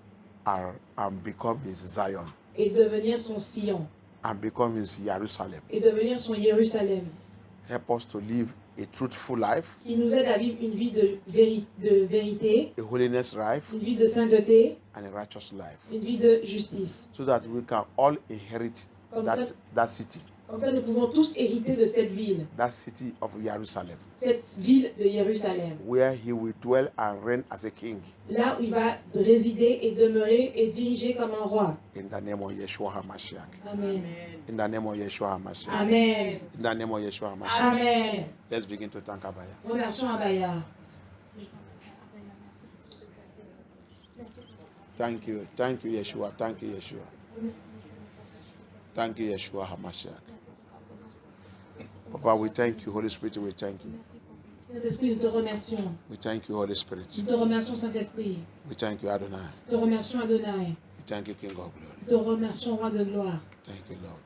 and become his Zion, et devenir son Sion and become his Jerusalem. et devenir son Jérusalem. Help us to live a truthful life, Qui nous aide à vivre une vie de vérité, a holiness life, une vie de sainteté, and a righteous life, une vie de justice. so that we can all inherit Comme that, ça- that city, Comme ça, nous pouvons tous hériter de cette ville of Jerusalem, de Jérusalem, where he will dwell and reign as a king. là où il va résider et demeurer et diriger comme un roi. In the name of Yeshua HaMashiach. Amen. In the name of Yeshua HaMashiach. Amen. In the name of Yeshua HaMashiach. Amen. Let's begin to thank Abaya. Remercions Abaya. Thank you, Yeshua. Thank you, Yeshua. Thank you, Yeshua HaMashiach. Papa, we thank you, Holy Spirit, we thank you. Saint-Esprit, nous te remercions. We thank you, Holy Spirit. Nous te remercions, Saint-Esprit. We thank you, Adonai. Nous te remercions, Adonai. We thank you, King of Glory. Nous te remercions, Roi de gloire. Thank you, Lord.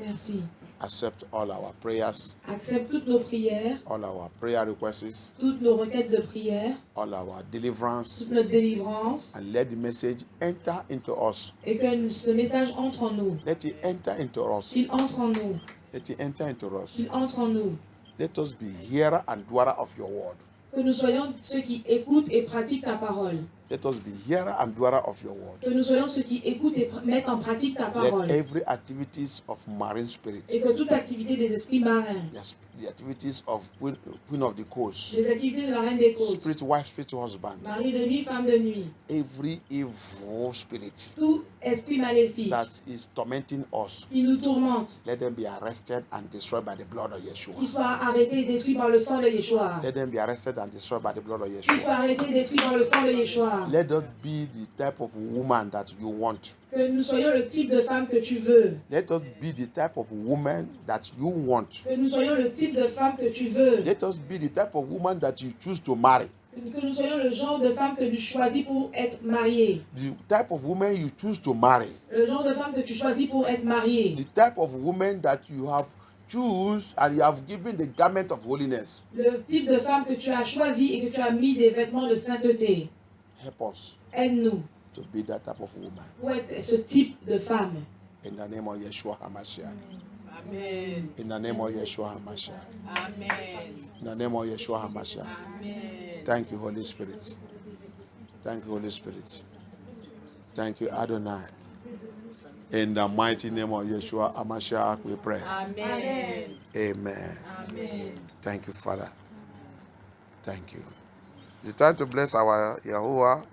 Merci. Accept all our prayers, Accepte toutes nos prières, all our prayer requests, toutes nos requêtes de prière, all our deliverance, toute notre délivrance, and let the message enter into us. et que ce message entre en nous. Let it enter into us. Qu'il entre en nous. Let it enter into us. Qu'il entre en nous. Let us be hearer and doer of your word. Que nous soyons ceux qui écoutent et pratiquent ta parole. Let us be hearer and doer of your word. Que nous soyons ceux qui écoutent et mettent en pratique ta parole. Let every activities of marine spirit, Et que toute activité des esprits marins, the activities of queen of the coast, les activités de la reine des côtes, spirit wife, spirit husband, mari de nuit, femme de nuit, every evil spirit tout esprit maléfique that is tormenting us, qui nous tourmente, let them be arrested and destroyed by the blood of Yeshua. qui soit arrêté et détruit par le sang de Yeshua. Let them be arrested and destroyed by the blood of Qui Yeshua. soit arrêté et détruit par le sang de Yeshua. Let us be the type of woman that you want. Que nous soyons le type de femme que tu veux. Let us be the type of woman that you want. Que nous soyons le type de femme que tu veux. Let us be the type of woman that you choose to marry. Que nous soyons le genre de femme que tu choisis pour être mariée. The type of woman you choose to marry. Le genre de femme que tu choisis pour être mariée. The type of woman that you have choose and you have given the garment of holiness. Le type de femme que tu as choisi et que tu as mis des vêtements de sainteté. Help us Aide-nous to be that type of woman. pour être ce type de femme. In the name of Yeshua HaMashiach. Amen. In the name of Yeshua HaMashiach. Amen. In the name of Yeshua HaMashiach. Amen. Thank you, Holy Spirit. Thank you, Holy Spirit. Thank you, Adonai. In the mighty name of Yeshua HaMashiach, we pray. Amen. Amen. Amen. Thank you, Father. Thank you. It's time to bless our Yahuwah.